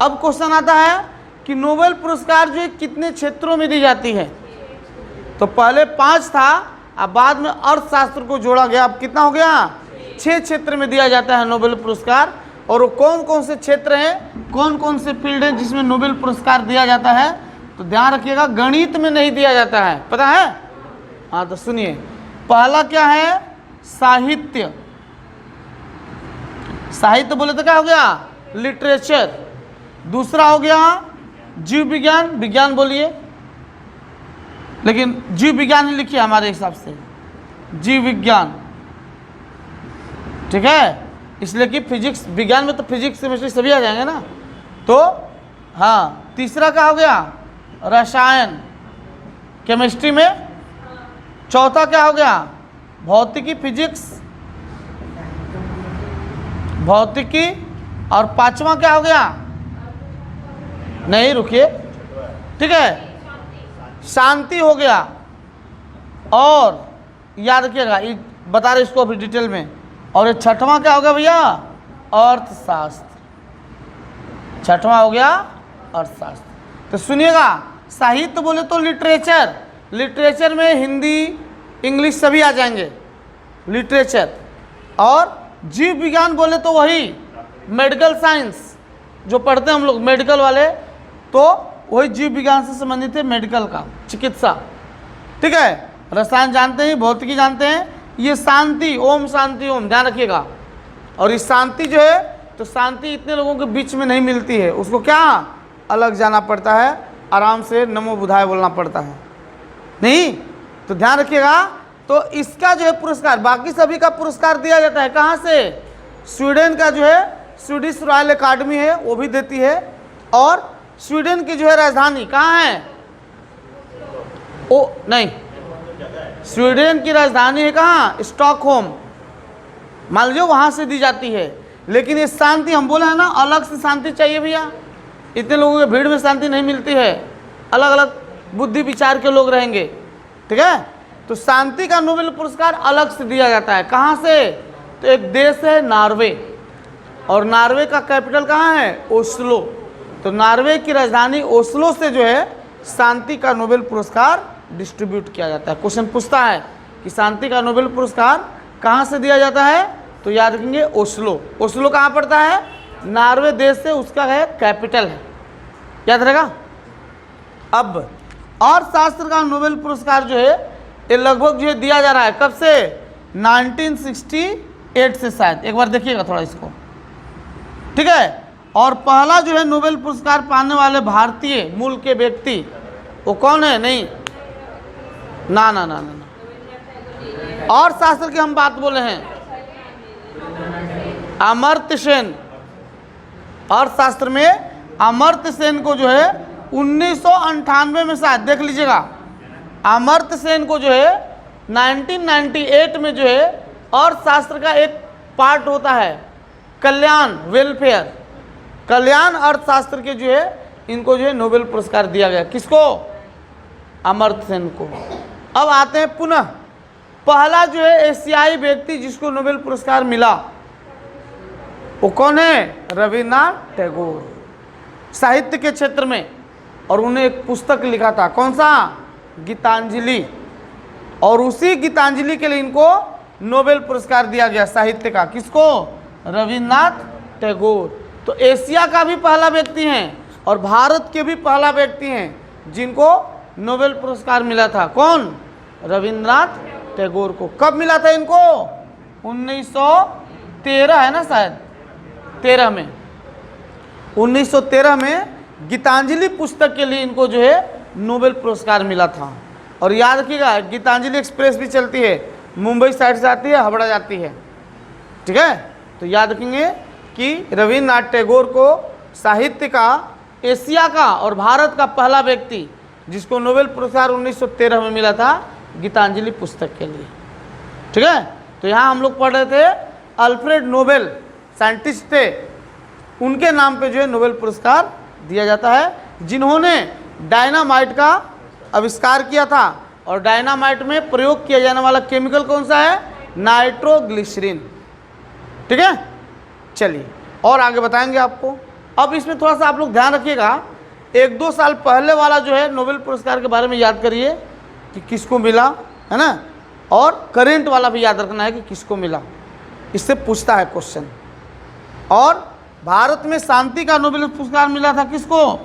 अब क्वेश्चन आता है कि नोबेल पुरस्कार जो है कितने क्षेत्रों में दी जाती है? तो पहले 5 था, अब बाद में अर्थशास्त्र को जोड़ा गया, अब कितना हो गया? 6 क्षेत्र में दिया जाता है नोबेल पुरस्कार। और वो कौन कौन से क्षेत्र हैं, कौन कौन से फील्ड हैं जिसमें नोबेल पुरस्कार दिया जाता है? तो ध्यान रखिएगा, गणित में नहीं दिया जाता है, पता है? हाँ, तो सुनिए, पहला क्या है? साहित्य। साहित्य बोले तो क्या हो गया? लिटरेचर। दूसरा हो गया जीव विज्ञान, विज्ञान बोलिए, लेकिन जीव विज्ञान ही लिखिए हमारे हिसाब से, जीव विज्ञान, ठीक है? इसलिए कि फिजिक्स, विज्ञान में तो फिजिक्स केमिस्ट्री सभी आ जाएंगे ना। तो हाँ, तीसरा क्या हो गया? रसायन, केमिस्ट्री में। चौथा क्या हो गया? भौतिकी, फिजिक्स, भौतिकी। और पांचवा क्या हो गया? नहीं, रुकिए, ठीक है, शांति हो गया। और याद रखिएगा, ये बता रहे इसको अभी डिटेल में। और ये छठवां क्या हो गया भैया? अर्थशास्त्र। छठवां हो गया अर्थशास्त्र। तो सुनिएगा, साहित्य बोले तो लिटरेचर, लिटरेचर में हिंदी, इंग्लिश सभी आ जाएंगे, लिटरेचर। और जीव विज्ञान बोले तो वही मेडिकल साइंस जो पढ़ते हैं हम लोग, मेडिकल वाले, तो वही जीव विज्ञान से संबंधित है, मेडिकल का, चिकित्सा, ठीक है? रसायन जानते हैं, भौतिकी जानते हैं। ये शांति, ओम शांति ओम, ध्यान रखिएगा। और इस शांति जो है, तो शांति इतने लोगों के बीच में नहीं मिलती है, उसको क्या अलग जाना पड़ता है, आराम से नमो बुधाय बोलना पड़ता है, नहीं? तो ध्यान रखिएगा। तो इसका जो है पुरस्कार, बाकी सभी का पुरस्कार दिया जाता है कहाँ से? स्वीडन का जो है स्वीडिश रॉयल अकादमी है, वो भी देती है। और स्वीडन की जो है राजधानी कहाँ है? ओ नहीं, स्वीडन की राजधानी है कहाँ? स्टॉकहोम, मान लीजिए, वहाँ से दी जाती है। लेकिन ये शांति हम बोले हैं ना, अलग से शांति चाहिए भैया, इतने लोगों के भीड़ में शांति नहीं मिलती है, अलग अलग बुद्धि विचार के लोग रहेंगे, ठीक है? तो शांति का नोबेल पुरस्कार अलग से दिया जाता है। कहाँ से? तो एक देश है नॉर्वे, और नॉर्वे का कैपिटल कहाँ है? ओस्लो। तो नॉर्वे की राजधानी ओस्लो से जो है शांति का नोबेल पुरस्कार डिस्ट्रीब्यूट किया जाता है। क्वेश्चन पूछता है कि शांति का नोबेल पुरस्कार कहाँ से दिया जाता है? तो याद रखेंगे ओस्लो। ओस्लो कहाँ पड़ता है? नॉर्वे देश से उसका है कैपिटल है, याद रहेगा। अब अर्थशास्त्र का नोबेल पुरस्कार जो है ये लगभग जो है दिया जा रहा है, कब से? 1968 से शायद, एक बार देखिएगा थोड़ा इसको, ठीक है? और पहला जो है नोबेल पुरस्कार पाने वाले भारतीय मूल के व्यक्ति वो कौन है? नहीं, ना ना ना ना, ना। अर्थशास्त्र की हम बात बोले हैं, अमर्त्य सेन। अर्थशास्त्र में अमर्त्य सेन को जो है 1998 में शायद, देख लीजिएगा, अमर्त्य सेन को जो है 1998 में जो है अर्थशास्त्र का एक पार्ट होता है कल्याण, वेलफेयर, कल्याण अर्थशास्त्र के जो है इनको जो है नोबेल पुरस्कार दिया गया। किसको? अमर्त्य सेन को। अब आते हैं पुनः, पहला जो है एशियाई व्यक्ति जिसको नोबेल पुरस्कार मिला वो कौन है? रविन्द्रनाथ टैगोर, साहित्य के क्षेत्र में। और उन्हें एक पुस्तक लिखा था, कौन सा? गीतांजलि। और उसी गीतांजलि के लिए इनको नोबेल पुरस्कार दिया गया साहित्य का। किसको? रविन्द्रनाथ टैगोर। तो एशिया का भी पहला व्यक्ति हैं और भारत के भी पहला व्यक्ति हैं जिनको नोबेल पुरस्कार मिला था। कौन? रविन्द्रनाथ टैगोर को। कब मिला था इनको? 1913 है ना शायद, 13 में, 1913 में गीतांजलि पुस्तक के लिए इनको जो है नोबेल पुरस्कार मिला था। और याद रखिएगा, गीतांजलि एक्सप्रेस भी चलती है, मुंबई साइड से आती है, हावड़ा जाती है, ठीक है? तो याद रखेंगे कि रविन्द्रनाथ टैगोर को साहित्य का, एशिया का और भारत का पहला व्यक्ति जिसको नोबेल पुरस्कार 1913 में मिला था गीतांजलि पुस्तक के लिए, ठीक है? तो यहाँ हम लोग पढ़ रहे थे अल्फ्रेड नोबेल, साइंटिस्ट थे, उनके नाम पे जो है नोबेल पुरस्कार दिया जाता है, जिन्होंने डायनामाइट का आविष्कार किया था। और डायनामाइट में प्रयोग किया जाने वाला केमिकल कौन सा है? नाइट्रोग्लिसरीन, ठीक है? चलिए और आगे बताएंगे आपको। अब इसमें थोड़ा सा आप लोग ध्यान रखिएगा, 1-2 साल पहले वाला जो है नोबेल पुरस्कार के बारे में याद करिए कि किसको मिला, है ना, और करंट वाला भी याद रखना है कि किसको मिला, इससे पूछता है क्वेश्चन। और भारत में शांति का नोबेल पुरस्कार मिला था किसको?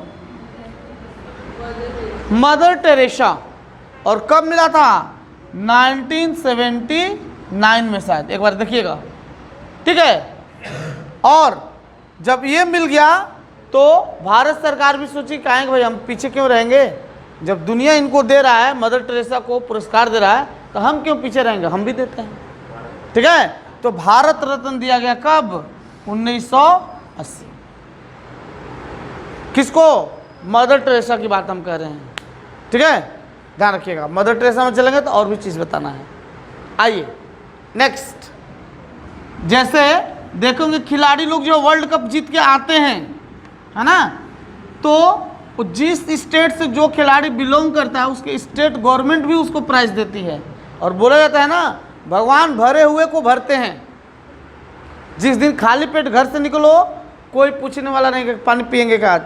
Mother Teresa. और कब मिला था? 1979 में शायद, एक बार देखिएगा, ठीक है। और जब ये मिल गया तो भारत सरकार भी सोची कहेंगे भाई हम पीछे क्यों रहेंगे, जब दुनिया इनको दे रहा है, मदर टेरेसा को पुरस्कार दे रहा है, तो हम क्यों पीछे रहेंगे, हम भी देते हैं, ठीक है। तो भारत रत्न दिया गया कब? 1980। किसको? मदर टेरेसा की बात हम कह रहे हैं, ठीक है, ध्यान रखिएगा। मदर टेरेसा में चलेंगे तो और भी चीज़ बताना है। आइए नेक्स्ट, जैसे देखोगे खिलाड़ी लोग जो वर्ल्ड कप जीत के आते हैं, है ना, तो जिस स्टेट से जो खिलाड़ी बिलोंग करता है उसके स्टेट गवर्नमेंट भी उसको प्राइज देती है। और बोला जाता है ना, भगवान भरे हुए को भरते हैं। जिस दिन खाली पेट घर से निकलो कोई पूछने वाला नहीं कि पानी पियेंगे क्या,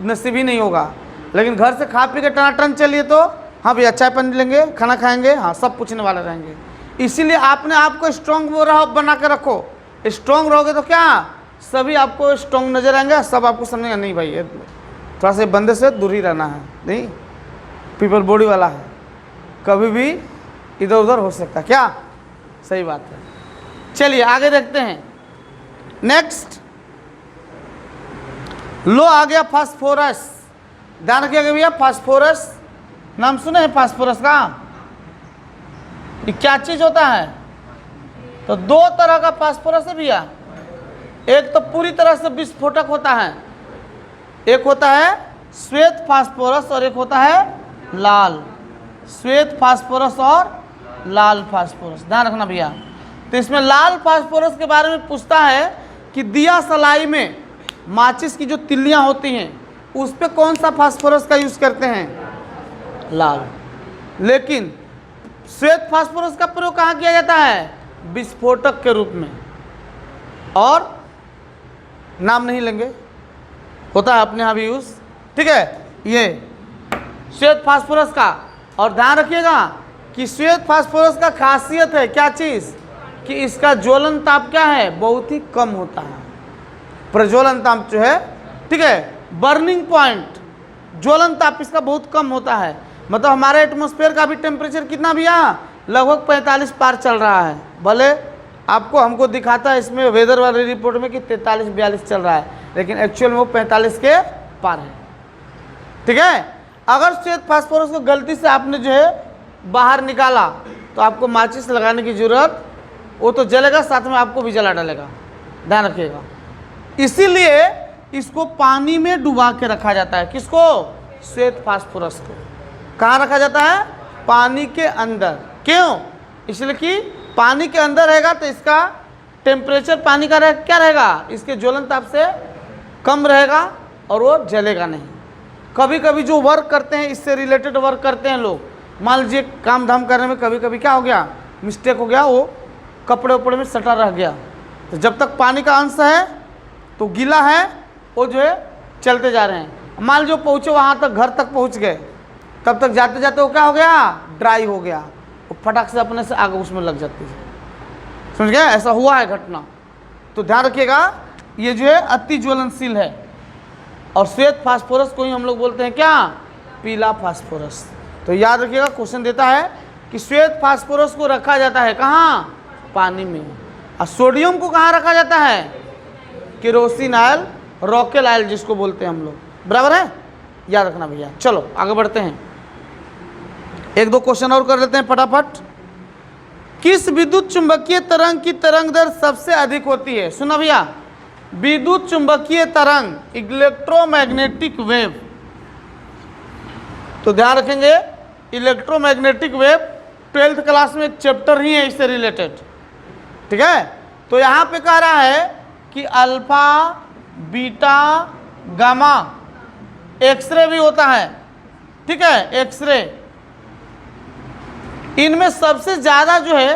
नसीब ही नहीं होगा। लेकिन घर से खा पी के टनाटन चलिए तो हाँ भैया चाय पानी लेंगे, खाना खाएंगे, हाँ सब पूछने वाले रहेंगे। इसीलिए आपने आपको स्ट्रॉन्ग बना के रखो। स्ट्रॉन्ग रहोगे तो क्या सभी आपको स्ट्रॉन्ग नजर आएंगे, सब आपको समझेंगे नहीं भाई ये थोड़ा सा बंदे से दूर ही रहना है, नहीं पीपल बॉडी वाला है, कभी भी इधर उधर हो सकता है, क्या सही बात है। चलिए आगे देखते हैं। नेक्स्ट लो आ गया फास्फोरस। ध्यान रखिएगा भैया, फास्फोरस नाम सुने हैं फास्फोरस का? ये क्या चीज होता है? तो दो तरह का फास्फोरस है भैया, एक तो पूरी तरह से विस्फोटक होता है, एक होता है श्वेत फास्फोरस और एक होता है लाल। श्वेत फास्फोरस और लाल फास्फोरस, ध्यान रखना भैया। तो इसमें लाल फास्फोरस के बारे में पूछता है कि दिया सलाई में माचिस की जो तिल्लियां होती हैं उस पे कौन सा फास्फोरस का यूज करते हैं? लाल। लेकिन श्वेत फास्फोरस का प्रयोग कहाँ किया जाता है? विस्फोटक के रूप में। और नाम नहीं लेंगे, होता है अपने यहाँ भी यूज, ठीक है। ये श्वेत फास्फोरस का, और ध्यान रखिएगा कि श्वेत फास्फोरस का खासियत है क्या चीज़, कि इसका ज्वलन ताप क्या है? बहुत ही कम होता है। प्रज्वलन ताप जो है, ठीक है, बर्निंग पॉइंट, ज्वलन ताप इसका बहुत कम होता है। मतलब हमारे एटमॉस्फेयर का भी टेम्परेचर कितना भैया? लगभग 45 पार चल रहा है। भले आपको हमको दिखाता है इसमें वेदर वाली रिपोर्ट में कि 43-42 चल रहा है, लेकिन एक्चुअल में वो 45 के पार है, ठीक है। अगर श्वेत फास्फोरस को गलती से आपने जो है बाहर निकाला तो आपको माचिस लगाने की जरूरत, वो तो जलेगा साथ में आपको भी जला डालेगा, ध्यान रखिएगा। इसीलिए इसको पानी में डुबा के रखा जाता है। किसको? श्वेत फास्फोरस को। कहाँ रखा जाता है? पानी के अंदर। क्यों? इसलिए कि पानी के अंदर रहेगा तो इसका टेम्परेचर पानी का क्या रहेगा? इसके ज्वलन ताप से कम रहेगा और वो जलेगा नहीं। कभी कभी जो वर्क करते हैं, इससे रिलेटेड वर्क करते हैं लोग, मान लीजिए काम धाम करने में कभी कभी क्या हो गया, मिस्टेक हो गया, वो कपड़े उपड़े में सटा रह गया, तो जब तक पानी का अंश है तो गीला है, वो जो है चलते जा रहे हैं। मान लीजिए पहुँचे वहाँ तक, घर तक पहुँच गए, तब तक जाते जाते वो क्या हो गया? ड्राई हो गया, वो फटाक से अपने से आग उसमें लग जाती है। समझ गए? ऐसा हुआ है घटना। तो ध्यान रखिएगा, ये जो है अति ज्वलनशील है। और श्वेत फास्फोरस को ही हम लोग बोलते हैं क्या? पीला फास्फोरस। तो याद रखिएगा, क्वेश्चन देता है कि श्वेत फास्फोरस को रखा जाता है कहाँ? पानी में। और सोडियम को कहाँ रखा जाता है? केरोसिन ऑयल, रॉकेल ऑयल जिसको बोलते हैं हम लोग, बराबर है, याद रखना भैया। चलो आगे बढ़ते हैं, एक दो क्वेश्चन और कर लेते हैं फटाफट। किस विद्युत चुंबकीय तरंग की तरंग दर सबसे अधिक होती है? सुना भैया, विद्युत चुंबकीय तरंग, इलेक्ट्रोमैग्नेटिक वेव। तो ध्यान रखेंगे, इलेक्ट्रोमैग्नेटिक वेव 12th क्लास में एक चैप्टर ही है इससे रिलेटेड, ठीक है। तो यहाँ पे कह रहा है कि अल्फा, बीटा, गामा, एक्सरे भी होता है, ठीक है, एक्सरे। इनमें सबसे ज़्यादा जो है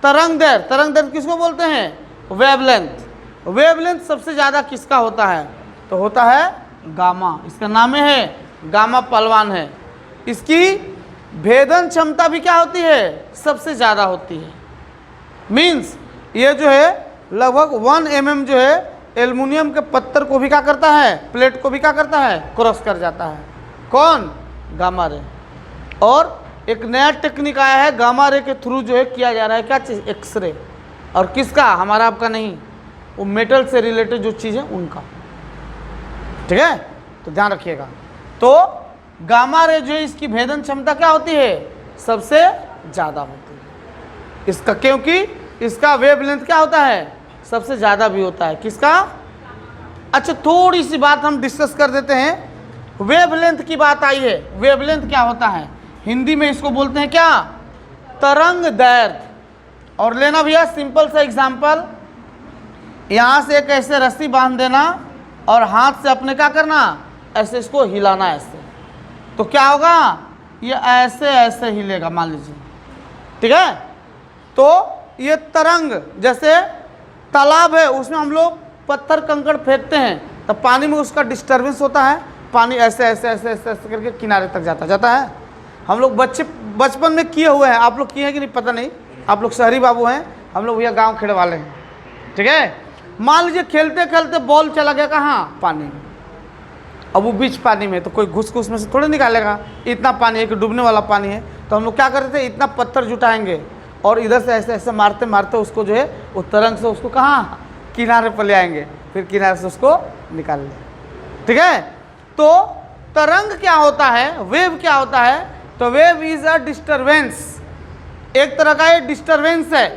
तरंग दर किसको बोलते हैं? वेवलेंथ। वेवलेंथ सबसे ज़्यादा किसका होता है? तो होता है गामा। इसका नाम है गामा पहलवान है। इसकी भेदन क्षमता भी क्या होती है, सबसे ज़्यादा होती है। मीन्स ये जो है लगभग 1 mm जो है एल्युमिनियम के पत्थर को भी क्या करता है, प्लेट को भी क्या करता है, क्रॉस कर जाता है। कौन, गामा रे। और एक नया टेक्निक आया है, गामा रे के थ्रू जो है किया जा रहा है क्या चीज़, एक्सरे। और किसका, हमारा आपका नहीं, वो मेटल से रिलेटेड जो चीज़ है उनका। ठीक है, तो ध्यान रखिएगा। तो गामा रे जो है इसकी भेदन क्षमता क्या होती है, सबसे ज़्यादा होती है इसका, क्योंकि इसका वेवलेंथ क्या होता है, सबसे ज़्यादा भी होता है। किसका, अच्छा थोड़ी सी बात हम डिस्कस कर देते हैं। वेवलेंथ की बात आई है, वेवलेंथ क्या होता है, हिंदी में इसको बोलते हैं क्या, तरंग दैर्घ्य। और लेना भैया सिंपल सा एग्जांपल, यहाँ से एक ऐसे रस्सी बांध देना और हाथ से अपने क्या करना, ऐसे इसको हिलाना ऐसे, तो क्या होगा, ये ऐसे ऐसे हिलेगा मान लीजिए। ठीक है, तो ये तरंग, जैसे तालाब है उसमें हम लोग पत्थर कंकड़ फेंकते हैं तो पानी में उसका डिस्टर्बेंस होता है, पानी ऐसे ऐसे ऐसे ऐसे ऐसे करके किनारे तक जाता है। हम लोग बचपन में किए हुए हैं, आप लोग किए हैं कि नहीं पता नहीं, आप लोग शहरी बाबू हैं, हम लोग भैया गांव खेड़े वाले हैं। ठीक है, मान लीजिए खेलते खेलते बॉल चला गया कहाँ, पानी में। अब वो बीच पानी में तो कोई घुस के उसमें से थोड़े निकालेगा, इतना पानी है कि डूबने वाला पानी है। तो हम लोग क्या करते थे, इतना पत्थर जुटाएंगे और इधर से ऐसे ऐसे मारते मारते उसको जो है वो तरंग से उसको कहाँ, किनारे पर ले आएंगे, फिर किनारे से उसको निकाल लें। ठीक है, तो तरंग क्या होता है, वेव क्या होता है, तो वेव इज अ डिस्टरबेंस, एक तरह का ये डिस्टरबेंस है।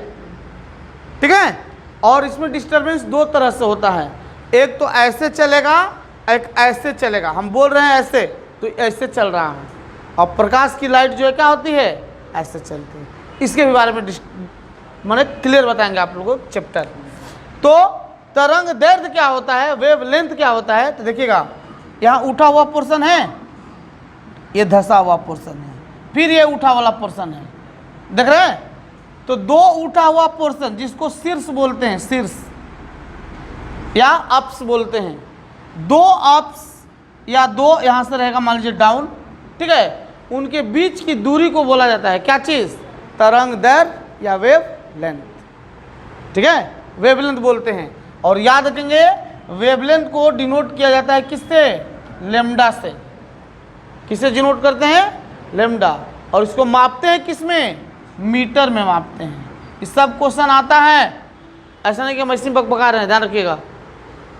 ठीक है, और इसमें डिस्टरबेंस दो तरह से होता है, एक तो ऐसे चलेगा, एक ऐसे चलेगा। हम बोल रहे हैं ऐसे, तो ऐसे चल रहा है, और प्रकाश की लाइट जो है क्या होती है, ऐसे चलती है। इसके भी बारे में मैंने क्लियर बताएंगे आप लोगों को चैप्टर। तो तरंग दैर्घ्य क्या होता है, वेव लेंथ क्या होता है, तो देखिएगा यहाँ उठा हुआ पोर्शन है, ये धंसा हुआ पोर्शन है, फिर ये उठा वाला पोर्शन है, देख रहे हैं। तो दो उठा हुआ पोर्शन जिसको शीर्ष बोलते हैं, शीर्ष या अप्स बोलते हैं, दो अप्स या दो यहाँ से रहेगा मान लीजिए डाउन। ठीक है, उनके बीच की दूरी को बोला जाता है क्या चीज़, तरंग दैर्घ्य या वेव लेंथ। ठीक है, वेवलेंथ बोलते हैं। और याद रखेंगे वेवलेंथ को डिनोट किया जाता है किससे, लेमडा से। किससे डिनोट करते हैं, लेमडा। और इसको मापते हैं किसमें, मीटर में मापते हैं। ये सब क्वेश्चन आता है, ऐसा नहीं कि हम ऐसे बकबका रहे हैं, ध्यान रखिएगा।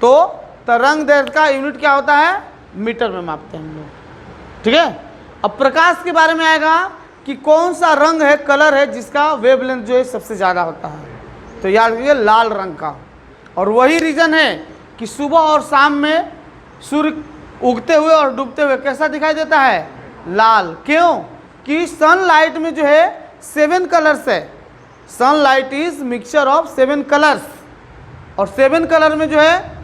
तो तरंग दैर्घ्य का यूनिट क्या होता है, मीटर में मापते हैं हम लोग। ठीक है, अब प्रकाश के बारे में आएगा कि कौन सा रंग है, कलर है जिसका वेवलेंथ जो है सबसे ज़्यादा होता है, तो याद रखिए लाल रंग का। और वही रीज़न है कि सुबह और शाम में सूर्य उगते हुए और डूबते हुए कैसा दिखाई देता है, लाल। क्यों कि सनलाइट में जो है 7 कलर्स है, sunlight is mixture of 7 colours. और 7 कलर में जो है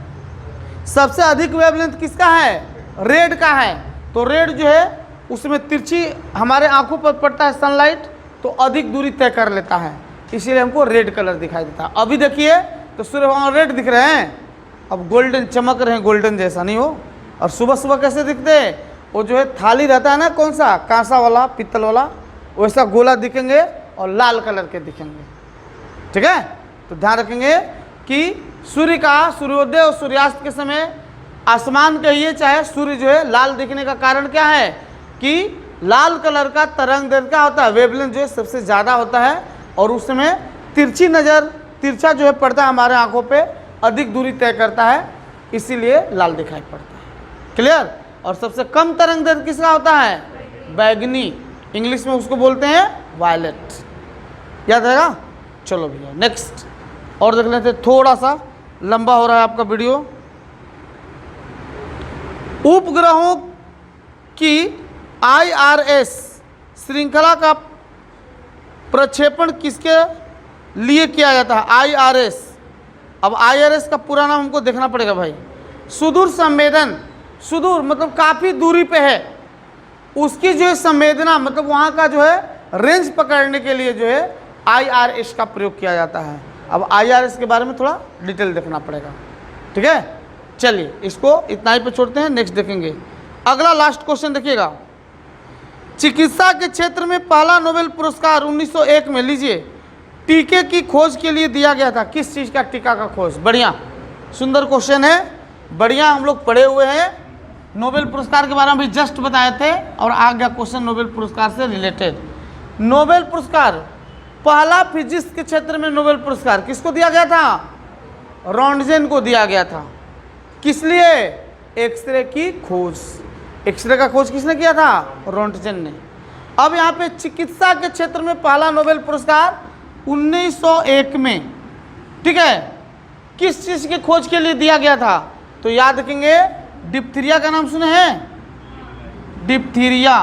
सबसे अधिक वेवलेंथ किसका है, रेड का है। तो रेड जो है उसमें तिरछी हमारे आंखों पर पड़ता है सनलाइट, तो अधिक दूरी तय कर लेता है, इसीलिए हमको रेड कलर दिखाई देता है। अभी देखिए तो सूर्य भगवान रेड दिख रहे हैं, अब गोल्डन चमक रहे हैं, गोल्डन जैसा नहीं हो। और सुबह सुबह कैसे दिखते हैं, वो जो है थाली रहता है ना, कौन सा, कांसा वाला, पीतल वाला, वैसा गोला दिखेंगे और लाल कलर के दिखेंगे। ठीक है, तो ध्यान रखेंगे कि सूर्य का सूर्योदय और सूर्यास्त के समय आसमान कहिए चाहे सूर्य जो है लाल दिखने का कारण क्या है कि लाल कलर का तरंग दैर्घ्य क्या होता है, वेवलेंथ जो है सबसे ज़्यादा होता है, और उसमें तिरछी नज़र, तिरछा जो है पड़ता है हमारे आंखों पे, अधिक दूरी तय करता है, इसीलिए लाल दिखाई पड़ता है। क्लियर। और सबसे कम तरंग दैर्घ्य किसका होता है, बैगनी, इंग्लिश में उसको बोलते हैं वायलेट। याद रहेगा। चलो भैया नेक्स्ट और देख लेते, थोड़ा सा लंबा हो रहा है आपका वीडियो। उपग्रहों की IRS श्रृंखला का प्रक्षेपण किसके लिए किया जाता है, IRS। अब IRS का पूरा नाम हमको देखना पड़ेगा भाई। सुदूर संवेदन, सुदूर मतलब काफ़ी दूरी पे है, उसकी जो है संवेदना मतलब वहाँ का जो है रेंज पकड़ने के लिए जो है IRS का प्रयोग किया जाता है। अब IRS के बारे में थोड़ा डिटेल देखना पड़ेगा। ठीक है, चलिए इसको इतना ही पे छोड़ते हैं, नेक्स्ट देखेंगे। अगला लास्ट क्वेश्चन देखिएगा, चिकित्सा के क्षेत्र में पहला नोबेल पुरस्कार 1901 में, लीजिए, टीके की खोज के लिए दिया गया था। किस चीज़ का टीका का खोज? बढ़िया, सुंदर क्वेश्चन है, बढ़िया हम लोग पढ़े हुए हैं। नोबेल पुरस्कार के बारे में भी जस्ट बताए थे और आ गया क्वेश्चन नोबेल पुरस्कार से रिलेटेड। नोबेल पुरस्कार, पहला फिजिक्स के क्षेत्र में नोबेल पुरस्कार किसको दिया गया था? रॉन्टजेन को दिया गया था। किस लिए? एक्सरे की खोज। एक्सरे का खोज किसने किया था? रॉन्टजेन ने। अब यहाँ पे चिकित्सा के क्षेत्र में पहला नोबेल पुरस्कार 1901 में, ठीक है, किस चीज़ की खोज के लिए दिया गया था? तो याद रखेंगे, डिप्थीरिया का नाम सुने हैं? डिप्थीरिया।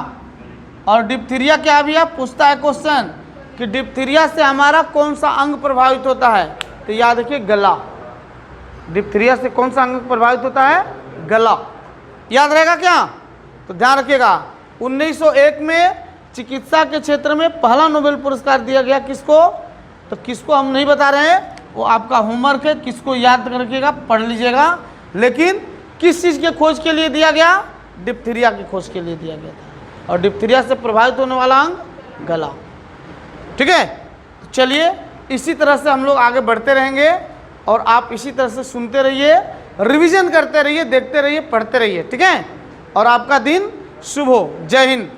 और डिप्थीरिया क्या भी आप पूछता है क्वेश्चन कि डिप्थीरिया से हमारा कौन सा अंग प्रभावित होता है? तो याद रखिए, गला। डिप्थीरिया से कौन सा अंग प्रभावित होता है? गला। याद रहेगा क्या? तो ध्यान रखिएगा, 1901 में चिकित्सा के क्षेत्र में पहला नोबेल पुरस्कार दिया गया किसको? तो किसको हम नहीं बता रहे हैं, वो आपका होमवर्क है, किसको याद रखिएगा, पढ़ लीजिएगा। लेकिन किस चीज़ के खोज के लिए दिया गया? डिप्थीरिया की खोज के लिए दिया गया था। और डिप्थीरिया से प्रभावित होने वाला अंग गला, ठीक है। चलिए, इसी तरह से हम लोग आगे बढ़ते रहेंगे और आप इसी तरह से सुनते रहिए, रिवीजन करते रहिए, देखते रहिए, पढ़ते रहिए, ठीक है। और आपका दिन शुभ हो। जय हिंद।